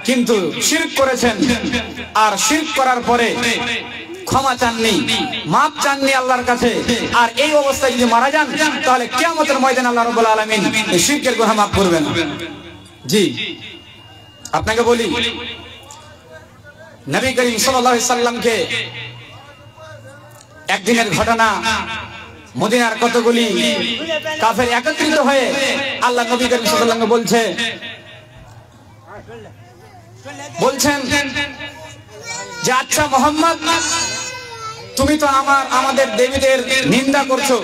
কিন্তু শিরক করেছেন, আর শিরক করার পরে ক্ষমা চাননি, মাফ চাননি আল্লাহর কাছে, আর এই অবস্থায় যদি মারা যান তাহলে কিয়ামতের ময়দানে আল্লাহ রাব্বুল আলামিন এই শিরকের গুনাহ মাফ করবেন। জি, আপনাকে বলি, নবী করিম সাল্লাল্লাহু আলাইহি সাল্লামকে একদিনের ঘটনা, মদিনার কতগুলি কাফের একত্রিত হয়ে আল্লাহ নবী করিম সাল্লাল্লাহু আলাইহি সাল্লামকে বলছেন যে আচ্ছা মুহাম্মদ, তুমি তো আমাদের দেবীদের নিন্দা করছো,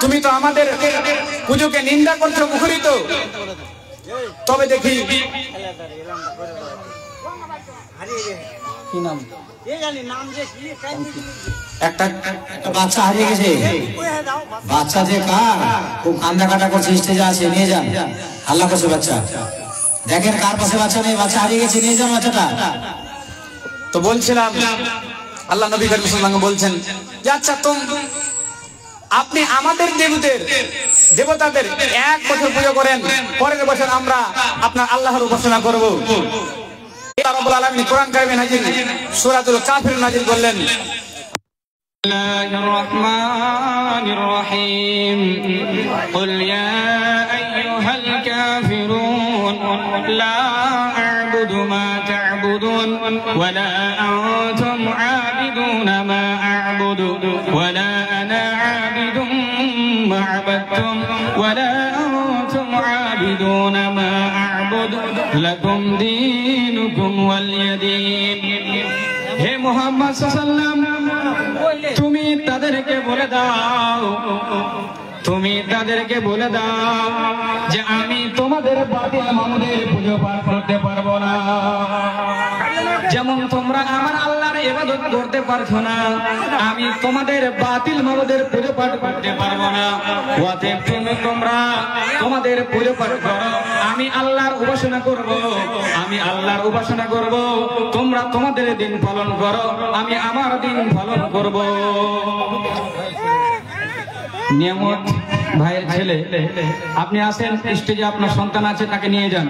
তুমি তো আমাদের পুজোকে নিন্দা করছো, মুখরিত, তবে দেখি কি নাম, একটা বাচ্চা হারিয়ে গেছে, বাচ্চা যে কার, খুব কান্দা কাটা করছে, স্টেজে আছে, নিয়ে যান। আল্লাহ করছে বাচ্চা, দেখেন কার পাশে বাচ্চা নেই, বাচ্চা হারিয়ে গেছে, নিয়ে যান বাচ্চাটা। তো বলছিলাম, আল্লাহ নবী করিম সাল্লাল্লাহু আলাইহি ওয়াসাল্লাম বলছেন যে আচ্ছা আপনি আমাদের দেবতাদের 1 বছর পুজো করেন, পরের বছর আমরা আপনার আল্লাহর উপাসনা করব। আল্লাহ রাব্বুল আলামিন কোরআন কারিমে নাযিল সূরাতুল কাফির নাযিল করলেন। বিসমিল্লাহির রহমানির রহিম, কুল ইয়া আইয়ুহাল কাফিরুন লা আ'বুদু মা তা'বুদুন ওয়া লা আনতুম আ'বিদুনা মা আ'বুদু ওয়া লা আনা আ'বিদুম মা আ'বাদতুম ওয়া লা আনতুম আ'বিদুনা মা আ'বুদু লাকুম দীনুকুম ওয়ালিয়া দীন। হে মুহাম্মদ সাল্লাল্লাহু আলাইহি ওয়াসাল্লাম, ওই তুমি তাদেরকে বলে দাও, তুমি তাদেরকে বলে দাও যে আমি তোমাদের বাতিল মাবুদের পুজো পাঠ করতে পারবো না। যেমন তোমরা আমার আল্লাহর ইবাদত করতে পারছো না, আমি তোমাদের বাতিল মাবুদের পুজো পাঠ করতে পারবো না। অতএব তোমরা তোমাদের পুজো পাঠ করো, আমি আল্লাহর উপাসনা করব, আমি আল্লাহর উপাসনা করব। তোমরা তোমাদের দিন পালন করো, আমি আমার দিন পালন করব। নিয়ামত ভাইয়ের ছেলে, আপনি আসেন স্টেজে, আপনার সন্তান আছে, তাকে নিয়ে যান।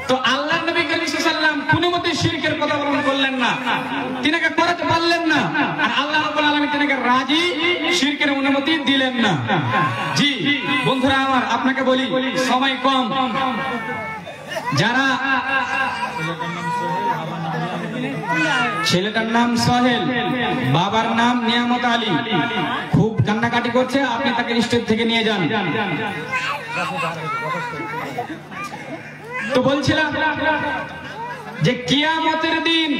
তো আল্লাহ নবী করিম সাল্লাল্লাহু আলাইহি ওয়াসাল্লাম কোনো মতে শিরকের কথা বলন করলেন না, তিনাকে করাতে পারলেন না, আর আল্লাহ রাব্বুল আলামিন তিনাকে রাজি শিরকের অনুমতি দিলেন না। জি বন্ধুরা আমার, আপনাকে বলি সময় কম, যারা ছেলেটার নাম সোহেল, বাবার নাম নিয়ামত আলী, খুব কান্নাকাটি করছে, আপনি তাকে স্টেজ থেকে নিয়ে যান। তো বলছিলাম যে কিয়ামতের দিন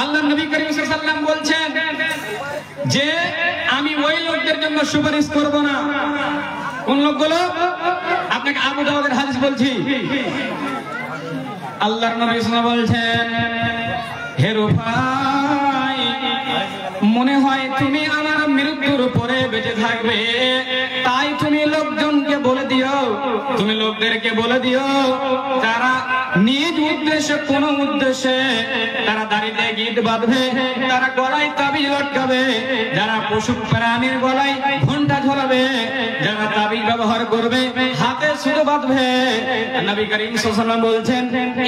আল্লাহ নবী করিম সাল্লাল্লাহু আলাইহি ওয়াসাল্লাম বলছেন যে আমি ওই লোকদের জন্য সুপারিশ করব না। কোন লোকগুলো? আপনাকে আবু দাউদের হাদিস বলছি। আল্লাহর নবী সাল্লাল্লাহু আলাইহি ওয়াসাল্লাম বলছেন, হে রুফাই, মনে হয় তুমি আমার মৃত্যুর পরে বেঁচে থাকবে, তাই তুমি লোকজনকে বলে দিও, তুমি লোকদেরকে বলে দিও, তারা নিজ উদ্দেশ্যে কোন উদ্দেশ্যে তারা দাড়িতে গিট বাঁধবে, তারা গলায় তাবিজ লটকাবে, যারা পশু প্রাণীর গলায় ঘন্টা ঝোলাবে, যারা তাবিজ ব্যবহার করবে, হাতে সুতো বাঁধবে। নবী করিম সাল্লাল্লাহু আলাইহি ওয়াসাল্লাম বলছেন,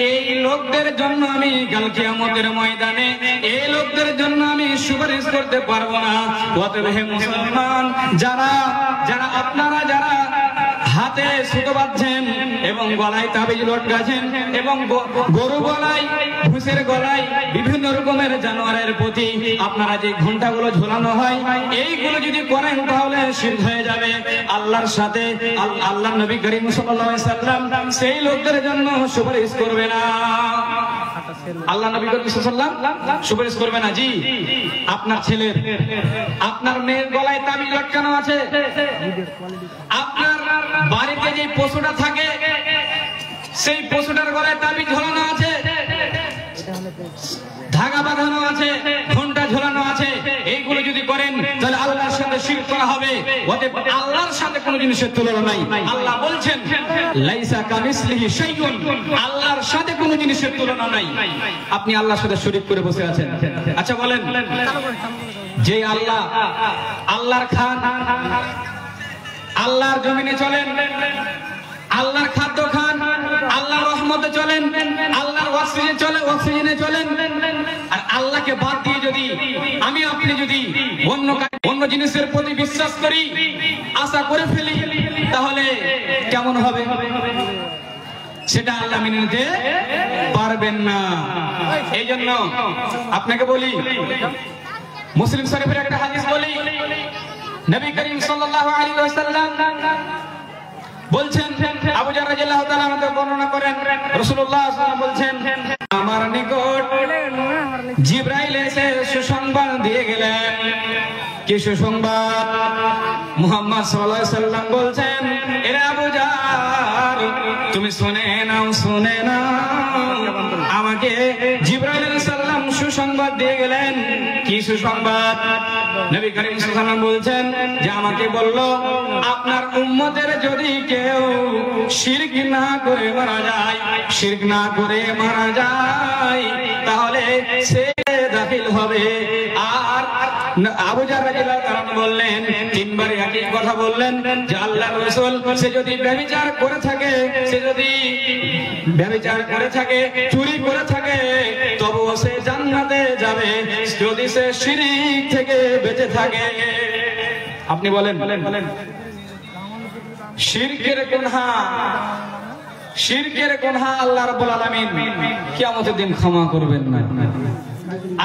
এই লোকদের জন্য আমি কাল কিয়ামতের ময়দানে এই লোকদের জন্য আমি সুপারিশ করতে পারবো না। অতএব হে মুসলমান, যারা যারা আপনারা যারা হাতে সুতো বাঁধছেন এবং গলায় তাবিজ লটকাছেন এবং গরু গলায়, ভুষের গলায়, বিভিন্ন রকমের জানোয়ারের প্রতি আপনারা যে ঘন্টাগুলো ঝোলানো হয়, এইগুলো যদি করেন তাহলে শিরক হয়ে যাবে আল্লাহর সাথে। আল্লাহ নবী করিম সাল্লাল্লাহু আলাইহি ওয়াসাল্লাম সেই লোকদের জন্য সুপারিশ করবে না। আল্লাহ নবী করিম সাল্লাল্লাহু আলাইহি ওয়াসাল্লাম সুপারিশ করবে না। জি, আপনার ছেলের, আপনার মেয়ের গলায় তাবিজ লটকানো আছে, আপনার বাড়িতে যে পশুটা থাকে সেই পশুটার গলায় তাবিজ ঝোলানো আছে, ধাগা বাঁধানো আছে, ঘন্টা ঝোলানো আছে, এইগুলো যদি করেন তাহলে আল্লাহর সাথে শিরক করা হবে। অতএব আল্লাহর সাথে কোনো জিনিসের তুলনা নাই। আল্লাহ বলছেন, লাইসা কামিসলিহি শাইউন, আল্লাহর সাথে কোনো জিনিসের তুলনা নাই। আপনি আল্লাহর সাথে শরীক করে বসে আছেন। আচ্ছা বলেন, যে আল্লাহ, আল্লাহর খান, আল্লাহর জমিনে চলেন, আল্লাহর খাদ্য খান, আল্লাহর রহমতে চলেন, আল্লাহর অক্সিজেনে চলেন, আর আল্লাহকে বাদ দিয়ে যদি আমি আপনি যদি অন্য জিনিসের প্রতি বিশ্বাস করি, আশা করে ফেলি, তাহলে কেমন হবে? সেটা আল্লাহ মেনে নিতে পারবেন না। এই জন্য আপনাকে বলি, মুসলিম শরীফের একটা হাদিস বলি, নবী করিম সাল্লাল্লাহু আলাইহি ওয়াসাল্লাম বলছেন, আবু জার রাদিয়াল্লাহু তাআলা আমাদের বর্ণনা করেন, রাসূলুল্লাহ সাল্লাল্লাহু আলাইহি ওয়াসাল্লাম বলছেন, আমার নিকট জিবরাইল এসে সুসংবাদ দিয়ে গেলেন। কি সুসংবাদ? মুহাম্মদ সাল্লাল্লাহু আলাইহি ওয়াসাল্লাম বলছেন, এরে আবু জার, তুমি শুনে নাও, শুনে নাও, আমাকে জিবরাইল আলাইহিস সালাম সুসংবাদ দিয়ে গেলেন। কি সুসংবাদ? নবী করিম সাল্লাল্লাহু আলাইহি ওয়াসাল্লাম বলছেন যে আমাকে বলল, আপনার উম্মতের যদি কেউ শিরক না করে মারা যায়, শিরক না করে মারা যায়, তাহলে সে দাখিল হবে। আর আবু জার রাদিয়াল্লাহু তাআলা বললেন, তিনবার একই কথা বললেন যে আল্লাহর রাসূল, সে যদি ব্যভিচার করে থাকে, সে যদি ব্যভিচার করে থাকে, চুরি করে থাকে, তবুও সে জান্নাতে যাবে যদি সে শিরক থেকে বেঁচে থাকে। আপনি বলেন, শিরকের গুনাহ, শিরকের গুনাহ আল্লাহ রাব্বুল আলামিন কিয়ামতের দিন ক্ষমা করবেন না।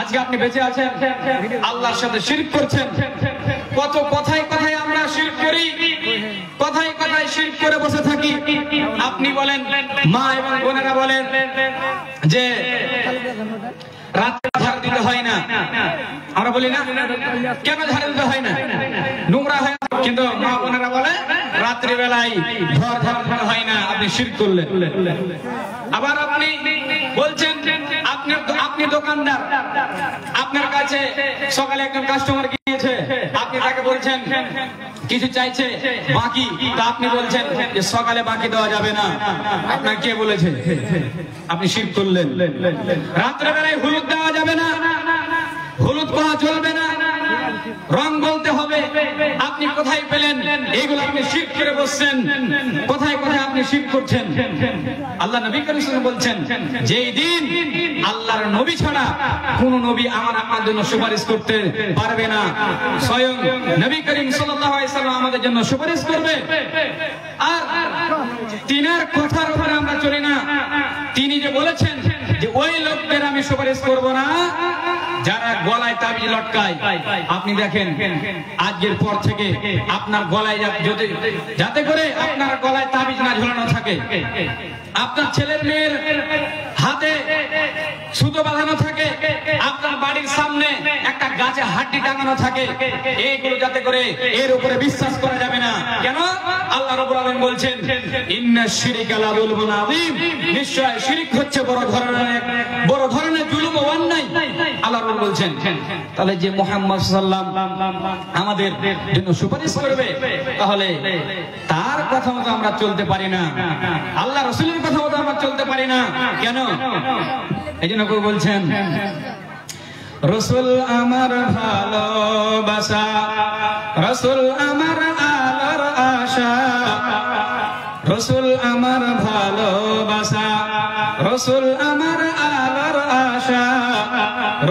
আজকে আপনি বেঁচে আছেন, আল্লাহর সাথে শিরক করছেন। কত কথায় কথায় আমরা শিরক করি, কথায় কথায় শিরক করে বসে থাকি। আপনি বলেন, মা এবং বোনেরা বলেন যে রাতে আধার দিতে বলি না? কেন ঝাড়ু দিতে হয় না? নোংরা হয়। কিন্তু মা বোনেরা বলে রাত্রিবেলায় ঘর ঝাড়ু হয় না, আপনি শিরক করলেন। আবার আপনি বলছেন আপনি দোকানদার, আপনার কাছে সকালে একজন কাস্টমার গিয়েছে, আপনি তাকে বলছেন কিছু চাইছে বাকি, তা আপনি বলছেন যে সকালে বাকি দেওয়া যাবে না। আপনার কে বলেছে? আপনি শিরক করলেন। রাত্রেবেলায় হলুদ দেওয়া যাবে না, হলুদ পাওয়া চলবে না, রং বলতে হবে। আপনি কোথায় পেলেন এইগুলো? আপনি শিরক করে বসছেন। কোথায় কোথায় আপনি শিরক করছেন? আল্লাহ নবী করিম সাল্লাল্লাহু আলাইহি ওয়াসাল্লাম বলছেন, যেই দিন আল্লাহর নবী ছাড়া কোন নবী আমার জন্য সুপারিশ করতে পারবে না, স্বয়ং নবী করিম সাল্লাল্লাহু আলাইহি ওয়াসাল্লাম আমাদের জন্য সুপারিশ করবে। আর তিনার কথার উপরে আমরা চলি না। তিনি যে বলেছেন যে ওই লোকদের আমি সুপারিশ করব না যারা গলায় তাবিজ লটকায়। আপনি দেখেন আজকের পর থেকে আপনার গলায় যাতে করে আপনার গলায় তাবিজ না ঝোলানো থাকে, আপনার ছেলের মেয়ের হাতে সুতো বাঁধানো থাকে, আপনার বাড়ির সামনে একটা গাছে হাড্ডি টাঙানো থাকে, এইগুলো যাতে করে এর উপরে বিশ্বাস করা যাবে না। কেন? আল্লাহ রাব্বুল আলামিন বলছেন, ইন্নাশ শিরকা লাযুলমুন আযীম, নিশ্চয় শিরক হচ্ছে বড় ধরনের জুলুম ও অন্যায়। আল্লাহ রাব্বুল বলছেন। তাহলে যে মুহাম্মদ সাল্লাল্লাহু আলাইহি ওয়াসাল্লাম আমাদের জন্য সুপারিশ করবে, তাহলে তার কথা মতো আমরা চলতে পারি না, আল্লাহ রাসূলের কথা মতো আমরা চলতে পারি না। কেন? এইজন্য কেউ বলছেন রাসূল আমার ভালোবাসা, রাসূল আমার আলোর আশা, রাসূল আমার ভালোবাসা, রাসূল আমার আলোর আশা,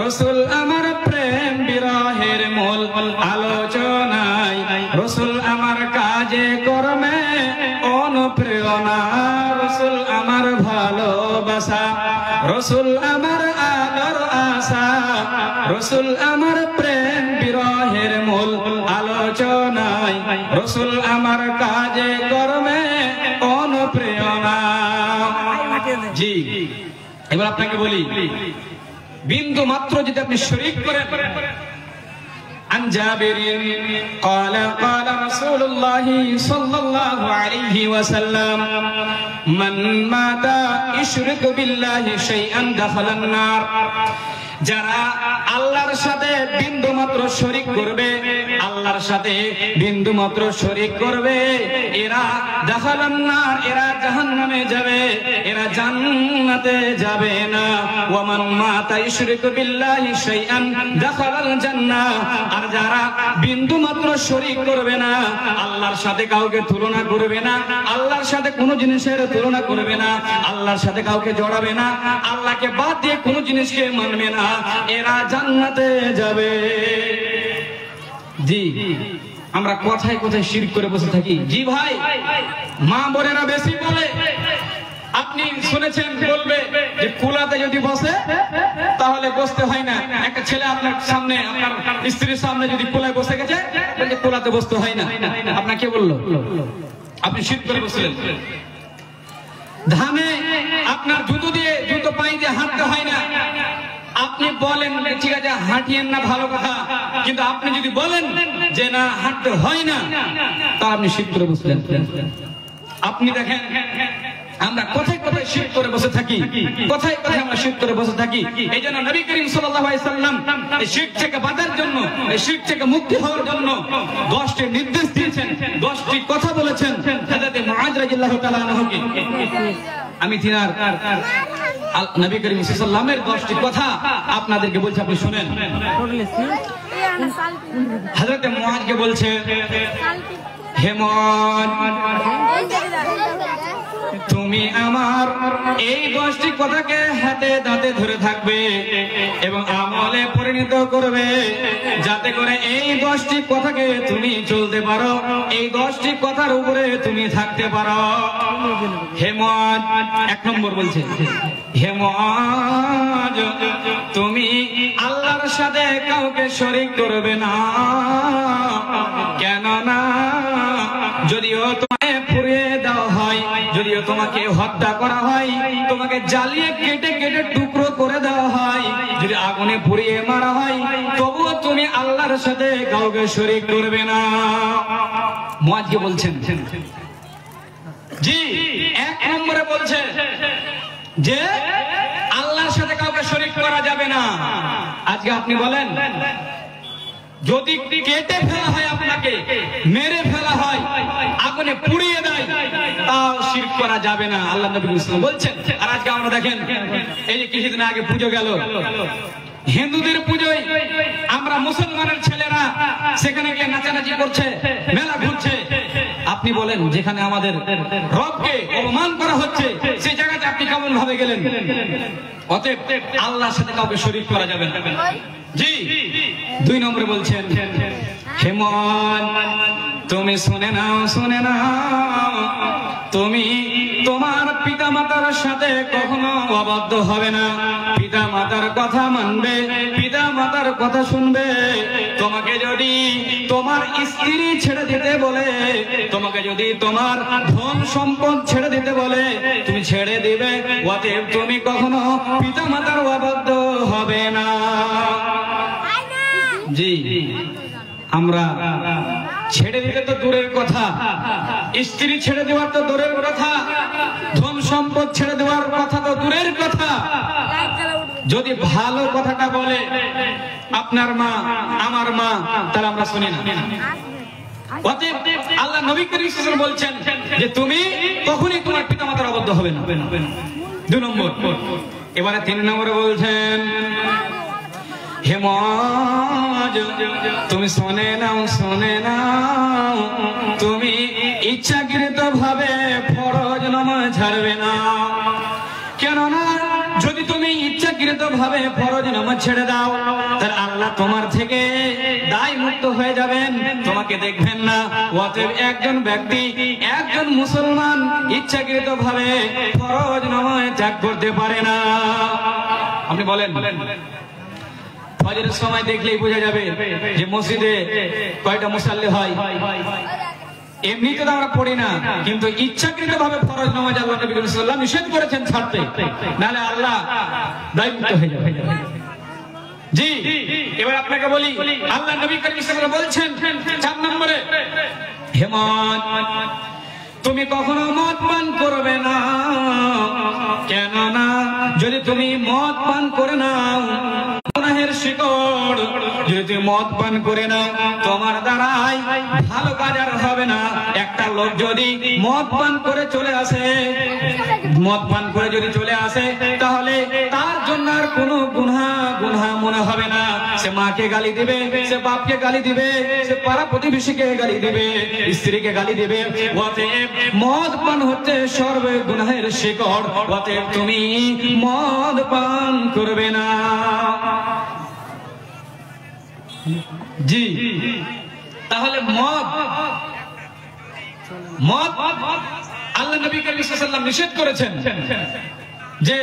রাসূল আমার প্রেম বিরহের মূল আলোচনায়, রাসূল আমার কাজে কর্মে অনুপ্রেরণা, রাসূল আমার ভালোবাসা, রাসূল আমার আলোর আশা, রাসূল আমার প্রেম বিরহের মূল আলোচনায়, রাসূল আমার কাজে কর্মে অনুপ্রেরণা। জি, এবার আপনাকে বলি, বিন্দু মাত্র যদি আপনি শরীক করেন, عن جابر قال قال رسول الله صلى الله عليه وسلم من مات يشرك بالله شيئا دخل النار। যারা আল্লাহর সাথে বিন্দু মাত্র শরীক করবে, আল্লাহর সাথে বিন্দু মাত্র শরীক করবে, এরা দাখালান নার, এরা জাহান্নামে যাবে, এরা জান্নাতে যাবে না। ওয়া মান মাতা ইশরিকু বিল্লাহি শাইআন দাখালাল জান্নাহ। আর যারা বিন্দু মাত্র শরীক করবে না, আল্লাহর সাথে কাউকে তুলনা করবে না, আল্লাহর সাথে কোনো জিনিসের তুলনা করবে না, আল্লাহর সাথে কাউকে জড়াবে না, আল্লাহকে বাদ দিয়ে কোনো জিনিসকে মানবে না, এরা জান্নাতে যাবে। জি, আমরা কোথায় কোথায় শিরক করে বসে থাকি। জি ভাই, মা বোনেরা বেশি বলে। আপনি শুনেছেন বলবে যে কুলাতে যদি বসে তাহলে বসতে হয় না। একটা ছেলে আপনার সামনে, আপনার স্ত্রীর সামনে যদি কুলায় বসে গেছে, বলছে কুলাতে বসতে হয় না। আপনার কে বললো? আপনি শিরক করে বসলেন। ধানে আপনার জুতো পাই দিয়ে হাঁটতে হয় না। আপনি বলেন ঠিক আছে হাঁটিয়েন না, ভালো কথা, কিন্তু আপনি যদি বলেন যে না হাঁটতে হয় না, তা আপনি শিরক করে বসলেন। আপনি দেখেন আমরা কোথায় কোথায় শিরক করে বসে থাকি, কোথায় কোথায় আমরা শিরক করে বসে থাকি। এই জন্য নবী করিম সাল্লাল্লাহু আলাইহি ওয়াসাল্লাম এই শিরক থেকে বাঁচার জন্য, এই শিরক থেকে মুক্তি হওয়ার জন্য 10টি নির্দেশ দিয়েছেন, 10টি কথা বলেছেন। হযরত মুআয রাদিয়াল্লাহু তাআলা আনহুকে আমি তিনার নবী করিম সাল্লাল্লাহু আলাইহি ওয়াসাল্লামের 10টি কথা আপনাদেরকে বলছি, আপনি শুনেন। হযরত মুআযকে বলছে, হে মুআয, তুমি আমার এই 10টি কথাকে হাতে দাঁতে ধরে থাকবে এবং আমলে পরিণত করবে, যাতে করে এই 10টি কথাকে তুমি চলতে পারো, এই 10টি কথার উপরে তুমি থাকতে পারো। হে মুআয, 1 নম্বর বলছে, হে মুআয, তুমি আল্লাহর সাথে কাউকে শরীক করবে না। কেন না? যদিও তোমাকে পুড়িয়ে দেওয়া হয়, যদিও তোমাকে হত্যা করা হয়, তোমাকে জ্বালিয়ে কেটে কেটে টুকরো করে দেওয়া হয়, যদি আগুনে আগুনে পুড়িয়ে মারা হয়, তবুও তুমি আল্লাহর সাথে কাউকে শরীক করবে না। মুয়াজ্জি বলছেন, জি, এক নম্বরে বলছে যে আল্লাহর সাথে কাউকে শরীক করা যাবে না। আজকে আপনি বলেন, যদি কেটে ফেলা হয়, আপনাকে মেরে ফেলা হয়, আগুনে পুড়িয়ে দেয়, তাও শিরক করা যাবে না, আল্লাহ নবী বলছেন। আর আজকে আমরা দেখেন, এই যে কিছুদিন আগে পুজো গেল, হিন্দুদের পুজোয় আমরা মুসলমানের ছেলেরা সেখানে গিয়ে নাচানাচি করছে, মেলা ঘুরছে। আপনি বলেন, যেখানে আমাদের রবকে অপমান করা হচ্ছে, সেই জায়গাতে আপনি কেমন ভাবে গেলেন? অতএব আল্লাহর সাথে কাউকে শরীক করা যাবে না। জি, 2 নম্বরে বলছেন, হে মন, তুমি শুনে নাও, শুনে নাও, তুমি তোমার পিতা মাতার সাথে কখনো অবাধ্য হবে না। পিতা মাতার কথা মানবে, পিতা মাতার কথা শুনবে। তোমাকে যদি তোমার স্ত্রী ছেড়ে দিতে বলে, তোমাকে যদি তোমার ধন সম্পদ ছেড়ে দিতে বলে, তুমি ছেড়ে দিবে। অতএব তুমি কখনো পিতা মাতার অবাধ্য হবে না। জি, আমরা ছেড়ে দিতে তো দূরের কথা, স্ত্রী ছেড়ে দেওয়ার তো দূরের কথা, ধন সম্পদ ছেড়ে দেওয়ার কথা তো দূরের কথা। যদি ভালো কথাটা বলে আপনার মা, আমার মা, তাহলে আমরা শুনি না। অতএব আল্লাহ নবী করিম সাল্লাল্লাহু আলাইহি ওয়াসাল্লাম বলছেন যে তুমি কখনোই তোমার পিতামাতার অবাধ্য হবে না। 2 নম্বর। এবারে 3 নম্বরে বলছেন, হে মজ, তুমি শুনে নাও, শুনে নাও, তুমি ইচ্ছাকৃত ভাবে ফরজ নামাজ ছাড়বে না। কেননা যদি তুমি ইচ্ছাকৃত ভাবে ফরজ নামাজ ছেড়ে দাও, তাহলে আল্লাহ তোমার থেকে দায় মুক্ত হয়ে যাবেন, তোমাকে দেখবেন না। অতএব একজন ব্যক্তি, একজন মুসলমান ইচ্ছাকৃত ভাবে ফরজ নামাজ ত্যাগ করতে পারে না। আপনি বলেন, ফজরের সময় দেখলেই বোঝা যাবে যে মসজিদে কয়টা মুসাল্লি হয়। এমনিতে তো আমরা পড়ি না, কিন্তু ইচ্ছাকৃত ভাবে ফরজ নামাজ আল্লাহ নবী সাল্লাল্লাহু আলাইহি ওয়াসাল্লাম নিষেধ করেছেন ছাড়তে, নাহলে আল্লাহ দায়মুক্ত হয়ে যাবে। জি, এবার আপনাকে বলি, আল্লাহ নবী করিম সাল্লাল্লাহু আলাইহি ওয়াসাল্লাম বলছেন 4 নম্বরে, হে মন, তুমি কখনো মদ পান করবে না। কেননা যদি তুমি মদ পান করে নাও, গুনাহের শিকড়, যদি তুমি মদ পান করে নাও, তোমার দ্বারাই ভালো কাজ আর হবে না। একটা লোক যদি মদ পান করে চলে আসে, মদ পান করে যদি চলে আসে, তাহলে তার জন্য আর কোনো গুনাহ মনে হবে না। সে মাকে গালি দিবে, সে বাপকে গালি দিবে, সে পাড়া প্রতিবেশীকে গালি দিবে, স্ত্রীকে গালি দিবে। অতএব মদ পান হচ্ছে সর্ব গুনাহের শিকড়। অতএব তুমি মদ পান করবে না। জি, তাহলে মদ আল্লাহ নবী করিম সাল্লাল্লাহু আলাইহি ওয়াসাল্লাম নিষেধ করেছেন যে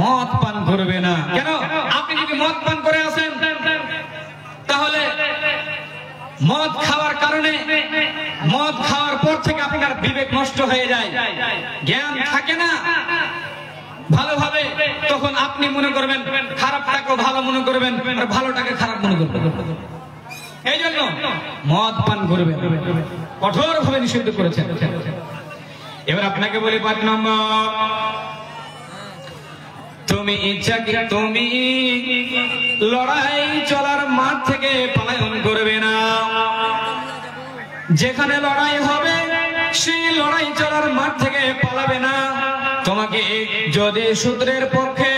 মদ পান করবে না। কেন? আপনি যদি মদ পান করে আসেন, তাহলে মদ খাওয়ার কারণে, মদ খাওয়ার পর থেকে আপনার বিবেক নষ্ট হয়ে যায়, জ্ঞান থাকে না ভালোভাবে। তখন আপনি মনে করবেন খারাপটাকে ভালো মনে করবেন, আর ভালোটাকে খারাপ মনে করবেন। এই জন্য মদ পান করবেন, কঠোর ভাবে নিষিদ্ধ করেছেন। এবার আপনাকে বলি 5 নম্বর, তুমি তুমি লড়াই চলার মাঠ থেকে পলায়ন করবে না। যেখানে লড়াই হবে সেই লড়াই চলার মাঠ থেকে পালাবে না। তোমাকে যদি সূত্রের পক্ষে,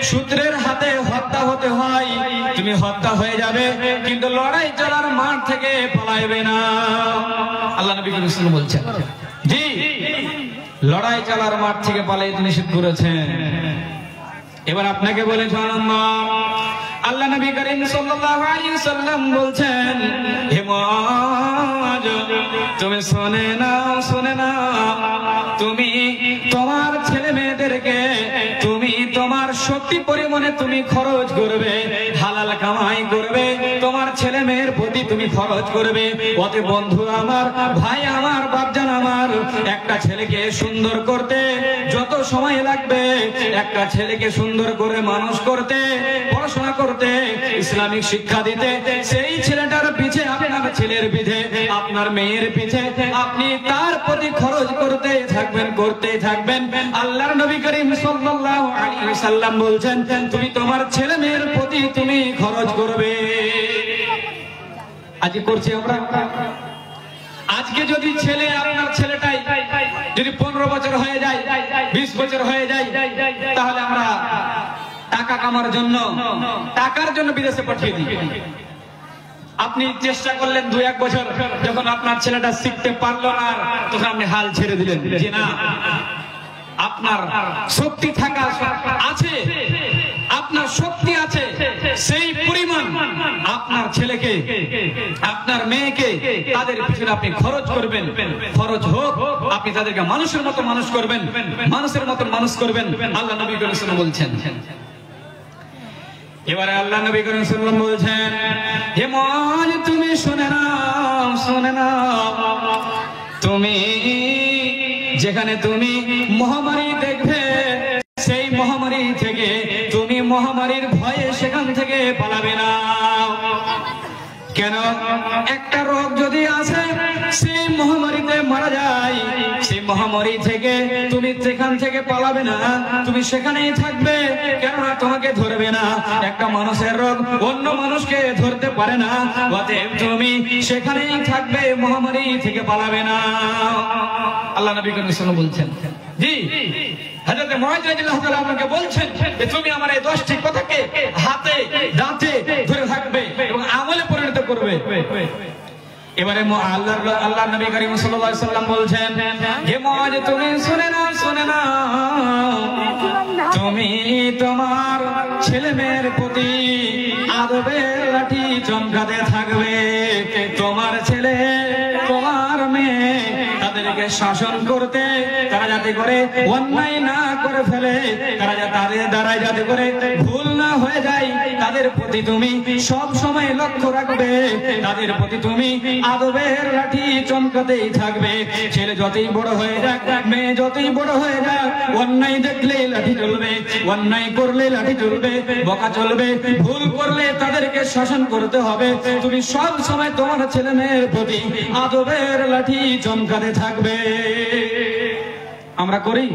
সূত্রের হাতে হত্যা হতে হয়, তুমি হত্যা হয়ে যাবে, কিন্তু লড়াই চলার মাঠ থেকে পালাইবে না। আল্লাহ নবী বলছেন, জি, লড়াই চলার মাঠ থেকে পালাইতে নিষেধ করেছেন। এবার আপনাকে বলে 6 নম্বর, আল্লাহ নবী করিম সাল্লাল্লাহু আলাইহি ওয়াসাল্লাম বলছেন, হে মুআজ, তুমি শুনে নাও, শুনে নাও, তুমি তোমার ছেলে মেয়েদেরকে তুমি তোমার শক্তি পরিমাণে তুমি খরচ করবে, হালাল কামাই করবে, তোমার ছেলে মেয়ের প্রতি তুমি খরচ করবে। অতএব বন্ধু আমার, ভাই আমার, বাপজান আমার, একটা ছেলেকে সুন্দর করতে যত সময় লাগবে একটা ছেলেকে সুন্দর করে মানুষ করতে, পড়াশোনা করতে, ইসলামিক শিক্ষা দিতে, সেই ছেলেটার পিছে, আপনার ছেলের পিছে, আপনার মেয়ের পিছে আপনি তার প্রতি খরচ করতে থাকবেন। আল্লাহর নবী করিম সাল্লাল্লাহু আলাইহি ওয়াসাল্লাম বলছেন, তুমি তোমার ছেলে মেয়ের প্রতি তুমি খরচ করবে। আজ করছি আমরা। আজকে যদি ছেলে, আপনার ছেলেটাই যদি 15 বছর হয়ে যায়, 20 বছর হয়ে যায়, তাহলে আমরা টাকা কামার জন্য, টাকার জন্য বিদেশে পাঠিয়ে দিই। আপনি চেষ্টা করলেন 2-1 বছর, যখন আপনার ছেলেটা শিখতে পারলো না, তখন আপনি হাল ছেড়ে দিলেন যে না, আপনার শক্তি থাকা আছে, আপনার শক্তি আছে, সেই পরিমাণ আপনার ছেলেকে, আপনার মেয়েকে, তাদের পিছনে আপনি খরচ করবেন। খরচ হোক, আপনি তাদেরকে মানুষের মতো মানুষ করবেন, মানুষের মতো মানুষ করবেন। আল্লাহ নবী করিম সাল্লাল্লাহু আলাইহি ওয়াসাল্লাম বলছেন। এবারে আল্লাহ নবী করিম সাল্লাল্লাহু আলাইহি ওয়াসাল্লাম বলছেন, হে মুআজ, তুমি শুনে নাও, তুমি যেখানে তুমি মহামারী দেখবে, সেই মহামারী থেকে তুমি মহামারীর ভয়ে সেখান থেকে পালাবে না। কেন? একটা রোগ যদি আসে, সেই মহামারীতে মারা যায়, সেই মহামারী থেকে তুমি সেখান থেকে পালাবে না, তুমি সেখানেই থাকবে, কেননা তোমাকে ধরবে না। একটা মানুষের রোগ অন্য মানুষকে ধরতে পারে না, অতএব তুমি সেখানেই থাকবে, মহামারী থেকে পালাবে না। আল্লাহ নবী করিম সাল্লাল্লাহু আলাইহি ওয়াসাল্লাম বলছেন, জি, হযরত মুআয রাদিয়াল্লাহু তাআলা আমাকে বলছেন যে তুমি আমার এই 10টি কথাকে হাতে দাঁতে ধরে থাকবে এবং আমলে পরিণত করবে। এবারে আল্লাহ নবী করিম সাল্লাল্লাহু আলাইহি ওয়াসাল্লাম বলছেন, হে মুআয, তুমি শুনে নাও, তুমি তোমার ছেলে মেয়ের প্রতি আদবের লাঠি চমকাতে থাকবে। তোমার ছেলে, তোমার মেয়ে, তাদেরকে শাসন করতে, তারা যাতে করে অন্যায় না করে ফেলে, তারা তাদের দ্বারা যাতে করে ভুল না হয়ে যায়, তাদের প্রতি তুমি সব সময় লক্ষ্য রাখবে, তাদের প্রতি তুমি আদবের লাঠি চমকাতেই থাকবে। ছেলে যতই বড় হয়ে যাক, মেয়ে যতই বড় হয়ে যাক, অন্যায় দেখলে লাঠি চলবে, অন্যায় করলে লাঠি চলবে, বকা চলবে, ভুল করলে তাদেরকে শাসন করতে হবে। তুমি সব সময় তোমার ছেলে মেয়ের প্রতি আদবের লাঠি চমকাতে থাকবে। আমরা করি?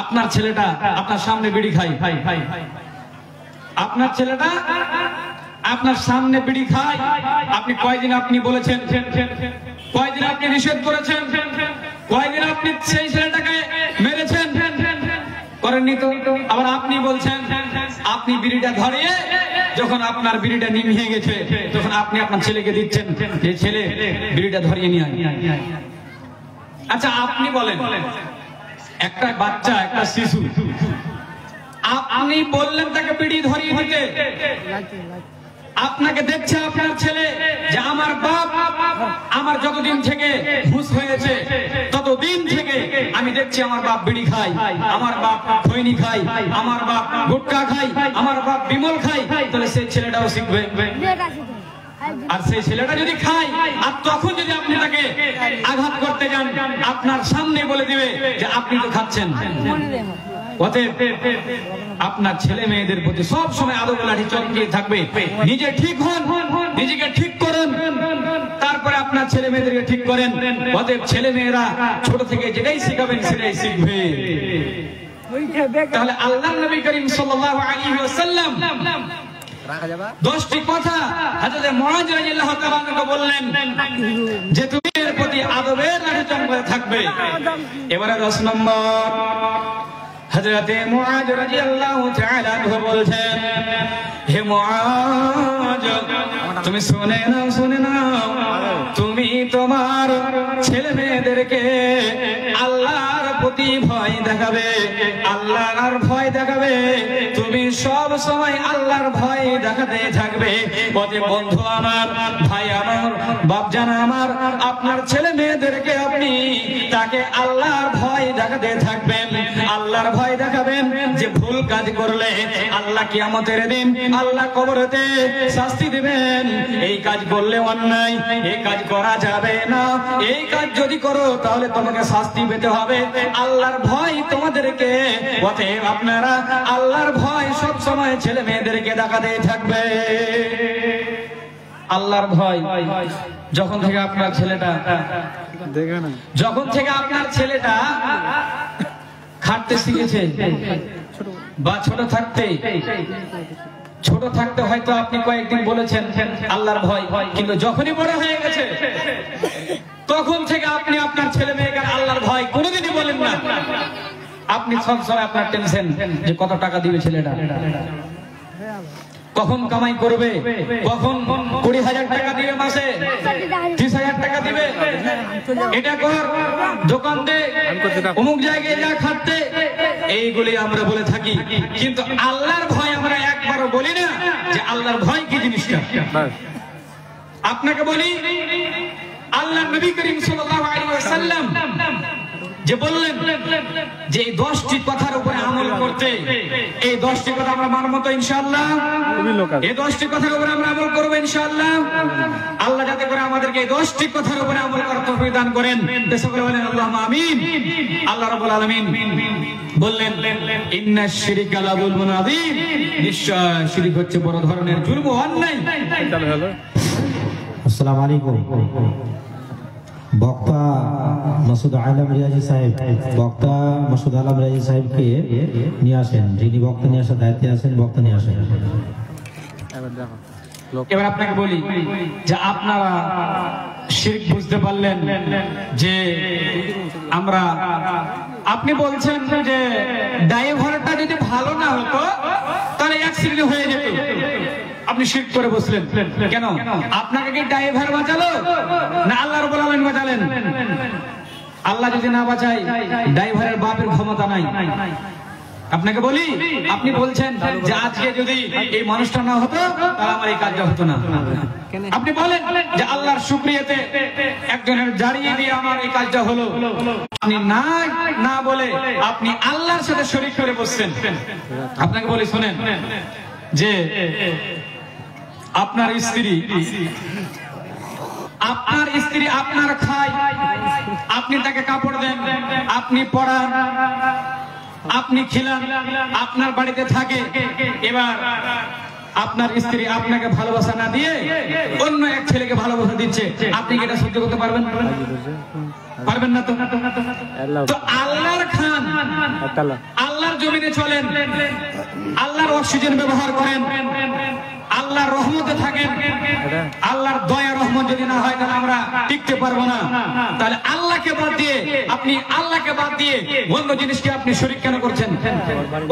আপনার ছেলেটা আপনার সামনে বিড়ি খায়, আপনার ছেলেটা আপনার সামনে বিড়ি খায়, আপনি কয়দিন আপনি বলেছেন, কয়দিন আপনি নিষেধ করেছেন, কয়দিন আপনি সেই ছেলেটাকে মেরেছেন, করেননি তো? আবার আপনি বলছেন, আপনি বিড়িটা ধরিয়ে, যখন আপনার বিড়িটা নিভিয়ে গেছে, তখন আপনি আপনার ছেলেকে দিচ্ছেন যে ছেলে বিড়িটা ধরিয়ে নিয়ে আয়। আচ্ছা, আপনি বলেন, একটা বাচ্চা, একটা শিশু, আপনি বললেন তাকে বিড়ি ধরিয়ে দিতে, আপনাকে দেখছে আপনার ছেলে যে আমার বাপ, আমার যতদিন থেকে হুঁশ হয়েছে ততদিন থেকে আমি দেখছি আমার বাপ বিড়ি খায়, আমার বাপ খৈনি খায়, আমার বাপ গুটকা খায়, আমার বাপ বিমল খায়, তাহলে সেই ছেলেটাও শিখবে। আর সেই ছেলেটা যদি খায়, আর তখন যদি আপনি তাকে আঘাত করতে যান, আপনার সামনে বলে দিবে যে আপনি তো খাচ্ছেন। অতএব আপনার ছেলে মেয়েদের প্রতি সব সময় আদব লাঠি চমকিয়ে থাকবে। নিজে ঠিক হন, নিজেকে ঠিক করেন, তারপরে আপনার ছেলে মেয়েদেরকে ঠিক করেন। অতএব ছেলে মেয়েরা ছোট থেকে যেটাই শিখাবেন সেটাই শিখবে। তাহলে আল্লাহ নবী করিম সাল্লাল্লাহু আলাইহি ওয়াসাল্লাম 10টি কথা হযরত মুআয রাদিয়াল্লাহু তাআলা আনহু বললেন যে তুমি এর প্রতি আদবের লাঠি চমকাতে থাকবে। এবারে 10 নম্বর, হযরত মুআয রাদিয়াল্লাহু তাআলা আনহু বলছেন, হে মুআয, তুমি শুনে নাও, তুমি তোমার ছেলে মেয়েদেরকে আল্লাহর প্রতি ভয় দেখাবে, আল্লাহর ভয় দেখাবে। তুমি সব সময় আল্লাহর ভয় দেখাতে থাকবে। বন্ধু আমার, ভাই আমার, বাপজান আমার, আপনার ছেলে মেয়েদেরকে আপনি তাকে আল্লাহর ভয় দেখাতে থাকবেন, আল্লাহর ভয় দেখাবেন। যে ভুল কাজ করলে আল্লাহ কিয়ামতের দিন আল্লাহ কবরেতে শাস্তি দিবেন। এই কাজ করলে অন্যায়, এই কাজ করা যাবে না, এই কাজ যদি করো তাহলে তোমাকে শাস্তি পেতে হবে। আল্লাহর ভয় তোমাদেরকে, অতএব আপনারা আল্লাহর ভয় সব সময় ছেলে মেয়েদেরকে দেখাতেই থাকবে। আল্লাহর ভয় যখন থেকে আপনার ছেলেটা খাটতে শিখেছে বা ছোট থাকতে হয়তো আপনি কয়েকদিন বলেছেন আল্লাহর ভয়, কিন্তু যখনই বড় হয়ে গেছে তখন থেকে আপনি আপনার ছেলে মেয়েকে আল্লাহর ভয় কোনোদিনই বলেন না। আপনি সবসময় আপনার টেনশন যে কত টাকা দিবে ছেলেটা, কখন কামাই করবে, কখন 20,000 টাকা দিবে, মাসে 30,000 টাকা দিবে, এটা কর, দোকান দে, অমুক জায়গায় যা খাটতে, এইগুলি আমরা বলে থাকি। কিন্তু আল্লাহর ভয় আমরা একবারও বলি না যে আল্লাহর ভয় কি জিনিসটা। আপনাকে বলি, আল্লাহ নবী করিম সাল্লাল্লাহু আলাইহি ওয়াসাল্লাম যে বললেন যে এই 10টি কথার উপরে আমল করতে, এই 10টি কথা আমরা মানব তো ইনশাআল্লাহ, এই 10টি কথার উপরে আমরা আমল করব ইনশাআল্লাহ। আল্লাহ যাতে করে আমাদেরকে এই 10টি কথার উপরে আমল করার তৌফিক দান করেন, সকলে বলেন আল্লাহুম্মা আমিন। আল্লাহ রাব্বুল আলামিন বললেন ইন্নাশ শিরকা লাযুলমুন আযীম, নিশ্চয় শিরক হচ্ছে বড় ধরনের জুলম ও অন্যায়। আসসালামু আলাইকুম। বক্তা মাসুদ আলম রিয়াজি সাহেব, বক্তা মাসুদ আলম রিয়াজি সাহেবকে নিয়ে আসেন, যিনি বক্তা নিয়ে আসার দায়িত্বে আছেন, বক্তা নিয়ে আসেন। এবার আপনাকে বলি যে আপনারা শিরক বুঝতে পারলেন যে আমরা, আপনি বলছেন যে ড্রাইভারটা যদি ভালো না হতো তাহলে অ্যাক্সিডেন্ট হয়ে যেত, আপনি শিরক করে বসলেন কেন? আপনাকে কি ড্রাইভার বাঁচালো না আল্লাহ রাব্বুল আলামিন বাঁচালেন? আল্লাহ যদি না বাঁচায়, ড্রাইভারের বাপের ক্ষমতা নাই। আপনাকে বলি, আপনি বলছেন যে আজকে যদি এই মানুষটা না হতো তাহলে আমার এই কাজটা হতো না। আপনি বলেন যে আল্লাহর শুকরিয়াতে একজনের জারিয়ে দিয়ে আমার এই কাজটা হলো। আপনি না বলে আপনি আল্লাহর সাথে শরীক করে বসছেন। আপনাকে বলি, শুনেন যে আপনার স্ত্রী আপনার খায়, আপনি তাকে কাপড় দেন, আপনি পড়ান, আপনি খিলান, আপনার বাড়িতে থাকে। এবার আপনার স্ত্রী আপনাকে ভালোবাসা না দিয়ে অন্য এক ছেলেকে ভালোবাসা দিচ্ছে, আপনি কি এটা সহ্য করতে পারবেন? পারবেন না তো। আল্লাহর খান, আল্লাহর জমিনে চলেন, আল্লাহর অক্সিজেন ব্যবহার করেন, আল্লাহর রহমতে থাকেন। আল্লাহর দয়া রহমত যদি না হয় তাহলে আমরা টিকতে পারবো না। তাহলে আল্লাহকে বাদ দিয়ে অন্য জিনিসকে আপনি শরীক কেন করছেন?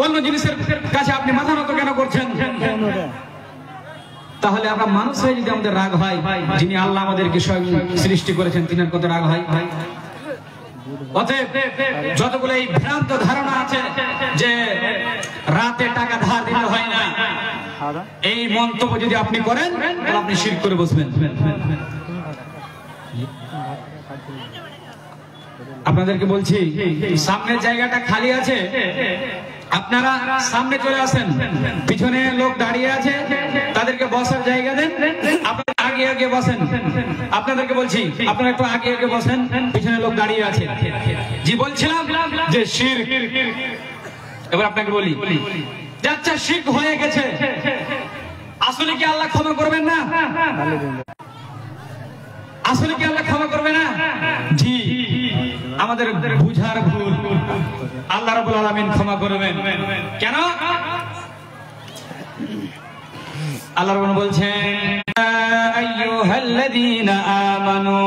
অন্য জিনিসের কাছে আপনি মাথা নত কেন করছেন? তাহলে আমরা মানুষ হয়ে যদি আমাদের রাগ হয়, যিনি আল্লাহ আমাদেরকে সৃষ্টি করেছেন তিনার কত রাগ হয়? অতএব যতগুলো এই ভ্রান্ত ধারণা আছে যে রাতে টাকা ধার দিতে হয় না, এই মন্তব্য যদি আপনি করেন তাহলে আপনি শিরক করে বসবেন। আপনাদেরকে বলছি, সামনের জায়গাটা খালি আছে, আপনারা সামনে চলে আসেন। পিছনে লোক দাঁড়িয়ে আছে, তাদেরকে বসার জায়গা দেন, আপনারা আগে বসেন। আপনাদেরকে বলছি আপনারা একটু আগে বসেন, পিছনে লোক দাঁড়িয়ে আছে। জি বলছিলাম যে শিরক। এবার আপনাকে বলি, আচ্ছা শিরক হয়ে গেছে, আসলে কি আল্লাহ ক্ষমা করবেন না? আসলে কি আল্লাহ ক্ষমা করবে না? জি, আমাদের বুঝার ভুল। আল্লাহ রাব্বুল আলামিন ক্ষমা করবেন। কেন? আল্লাহ রাব্বুল বলছেন, আইয়ুহাল্লাযীনা আমানু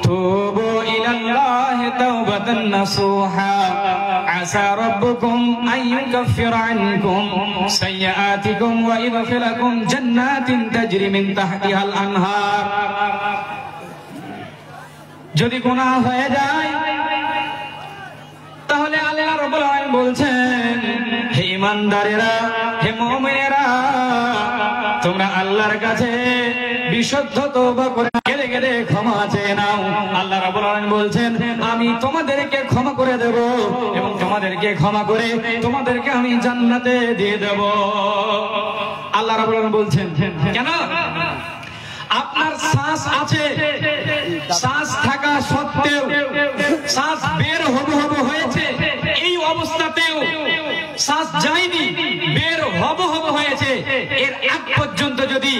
তুবু ইলাল্লাহি তাওবাতান নাসুহা আসা রাব্বুকুম আইয়ুকাফিরা আনকুম সাইয়্যাতিকুম ওয়া ইদখিলাকুম জান্নাতিন তাজরি মিন তাহতিহাল আনহার। যদি গুনাহ হয়ে যায় তাহলে আল্লাহ রাব্বুল আলামিন বলছেন, হে ঈমানদারেরা, হে মুমিনেরা, তোমরা আল্লাহর কাছে বিশুদ্ধ তওবা করে কেঁদে কেঁদে ক্ষমা চেয়ে নাও। আল্লাহ রাব্বুল আলামিন বলছেন আমি তোমাদেরকে ক্ষমা করে দেব এবং তোমাদেরকে ক্ষমা করে তোমাদেরকে আমি জান্নাতে দিয়ে দেব। আল্লাহ রাব্বুল আলামিন বলছেন কেন? আপনার শ্বাস আছে, শ্বাস থাকা সত্ত্বেও শ্বাস বের হবো হয়েছে, এই অবস্থাতেও শ্বাস যায়নি, বের হবো হয়েছে, এর আগ পর্যন্ত যদি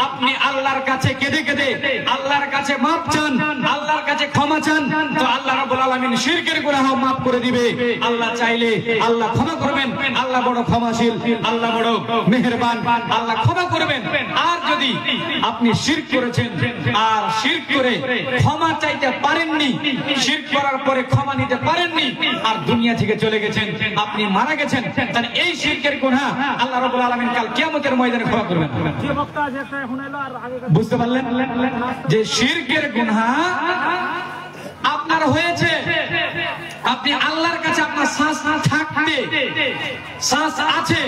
আপনি আল্লাহর কাছে কেঁদে কেঁদে আল্লাহর কাছে মাপ চান, আল্লাহর কাছে ক্ষমা চান, তো আল্লাহ রাব্বুল আলামিন শিরকের গুনাহ মাফ করে দিবে। আল্লাহ চাইলে আল্লাহ ক্ষমা করবেন। আল্লাহ বড় ক্ষমাশীল, আল্লাহ বড় মেহেরবান, আল্লাহ ক্ষমা করবেন। আর যদি আপনি শিরক করেছেন আর শিরক করে ক্ষমা চাইতে পারেননি, শিরক করার পরে ক্ষমা নিতে পারেননি আর দুনিয়া থেকে চলে গেছেন, আপনি মারা গেছেন, তাহলে এই শিরকের গুনাহ আল্লাহ রাব্বুল আলামিন কাল কিয়ামতের ময়দানে ক্ষমা করবেন। বুঝতে পারলেন যে শিরকের গুনাহ আপনার হয়েছে, আপনি আল্লাহর কাছে আপনার শ্বাস থাকতে শ্বাস আছে,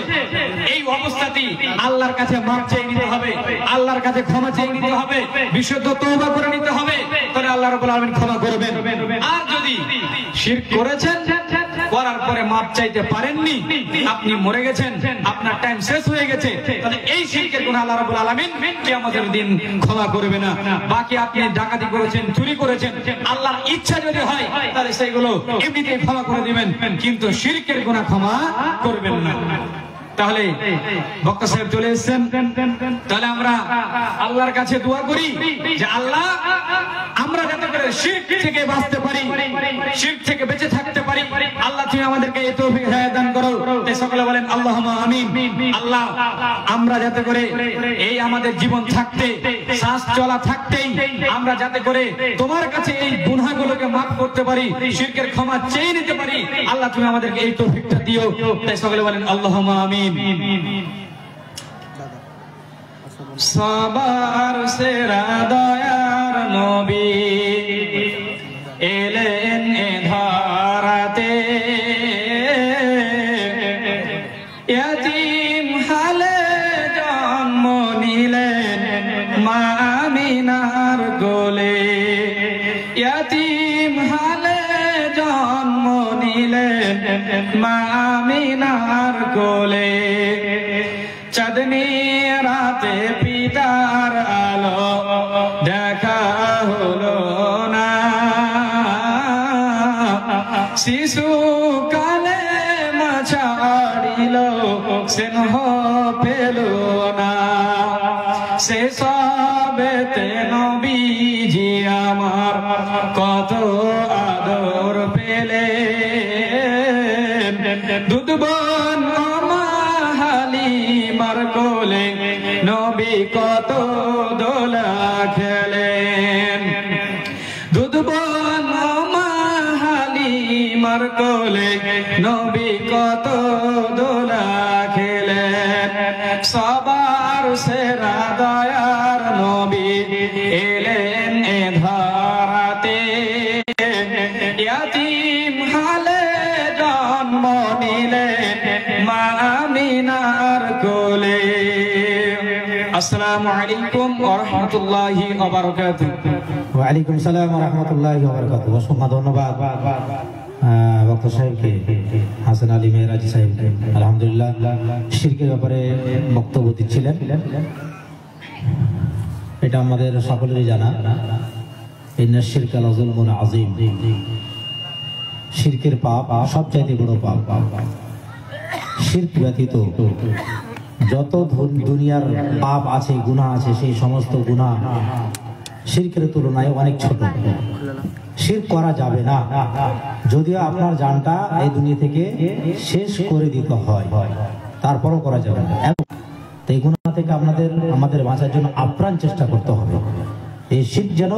এই অবস্থাতেই আল্লাহর কাছে মাপ চেয়ে নিতে হবে, আল্লাহর কাছে ক্ষমা চেয়ে নিতে হবে, বিশুদ্ধ তওবা করে নিতে হবে, তাহলে আল্লাহ রাব্বুল আলামিন ক্ষমা করবেন। আর যদি শিরক করেছেন, করার পরে মাপ চাইতে পারেননি, আপনি মরে গেছেন, আপনার টাইম শেষ হয়ে গেছে, তাহলে এই শিরকের গুনাহ আল্লাহ রাব্বুল আলামিন কিয়ামতের দিন ক্ষমা করবে না। বাকি আপনি ডাকাতি করেছেন, চুরি করেছেন, আল্লাহর ইচ্ছা যদি হয় তাহলে সেগুলো এমনিতেই ক্ষমা করে দিবেন, কিন্তু শিরকের গুনাহ ক্ষমা করবেন না। তাহলে বক্তা সাহেব চলে এসেছেন, তাহলে আমরা আল্লাহর কাছে দোয়া করি যে আল্লাহ আমরা যাতে করে শিরক থেকে বাঁচতে পারি, শিরক থেকে বেঁচে থাকতে পারি, আল্লাহ তুমি আমাদেরকে এই তৌফিক হিদায়াত দান করো। তাই সকলে বলেন আল্লাহুম্মা আমিন। আল্লাহ আমরা যাতে করে এই আমাদের জীবন থাকতে, শ্বাস চলা থাকতেই আমরা যাতে করে তোমার কাছে এই গুনাহগুলোকে মাফ করতে পারি, শিরকের ক্ষমা চেয়ে নিতে পারি, আল্লাহ তুমি আমাদেরকে এই তৌফিকটা দিও। তাই সকলে বলেন আল্লাহুম্মা আমিন। সবার সেরা দয়ার নবী এলেন এ ধরাতে, ইয়াতীম হালে জন্ম নিলেন মা আমিনার কোলে, ইয়াতীম হালে জন্ম নিলেন মা আমিনার কোলে, চাঁদনি রাতে পিতার আলো দেখা হলো না, শিশু কালে মা ছাড়িল স্নেহ পেল না, সে সবেতে নবীজি আমার কত আদর পেলেন, দুধবন হালিমার কোলে নবী কত দোলা খেলেন, দুধবন হালিমার কোলে নবী কত দোলা খেলেন, সবার সেরা দয়ার নবী এলেন এ ধরাতে, ইয়াতীম হালে জন্ম নিলেন মা আমিনার কোলে। আসসালামু আলাইকুম ওয়া রাহমাতুল্লাহি ওয়া বারাকাতুহু। ওয়া আলাইকুম আসসালাম ওয়া রাহমাতুল্লাহি ওয়া বারাকাতুহু। অসংখ্য ধন্যবাদ বক্তা সাহেবকে, হাসান আলী মেহরাজি সাহেবকে। আলহামদুলিল্লাহ শিরকের ব্যাপারে বক্তব্য দিচ্ছিলেন, এটা আমাদের সকলেরই জানা। ইন্না শিরকা লাযুলমুন আযীম, শিরকের পাপ সবচাইতে বড় পাপ। শিরক ব্যতীত যত দুনিয়ার পাপ আছে, গুনাহ আছে, সেই সমস্ত গুনাহ শিরকের তুলনায় অনেক ছোট। শিরক করা যাবে না, যদিও আপনার জানটা এই দুনিয়া থেকে শেষ করে দিতে হয়, তারপরও করা যাবে না। এই গুনাহ থেকে আমাদের বাঁচার জন্য আপ্রাণ চেষ্টা করতে হবে। এই শিরক যেন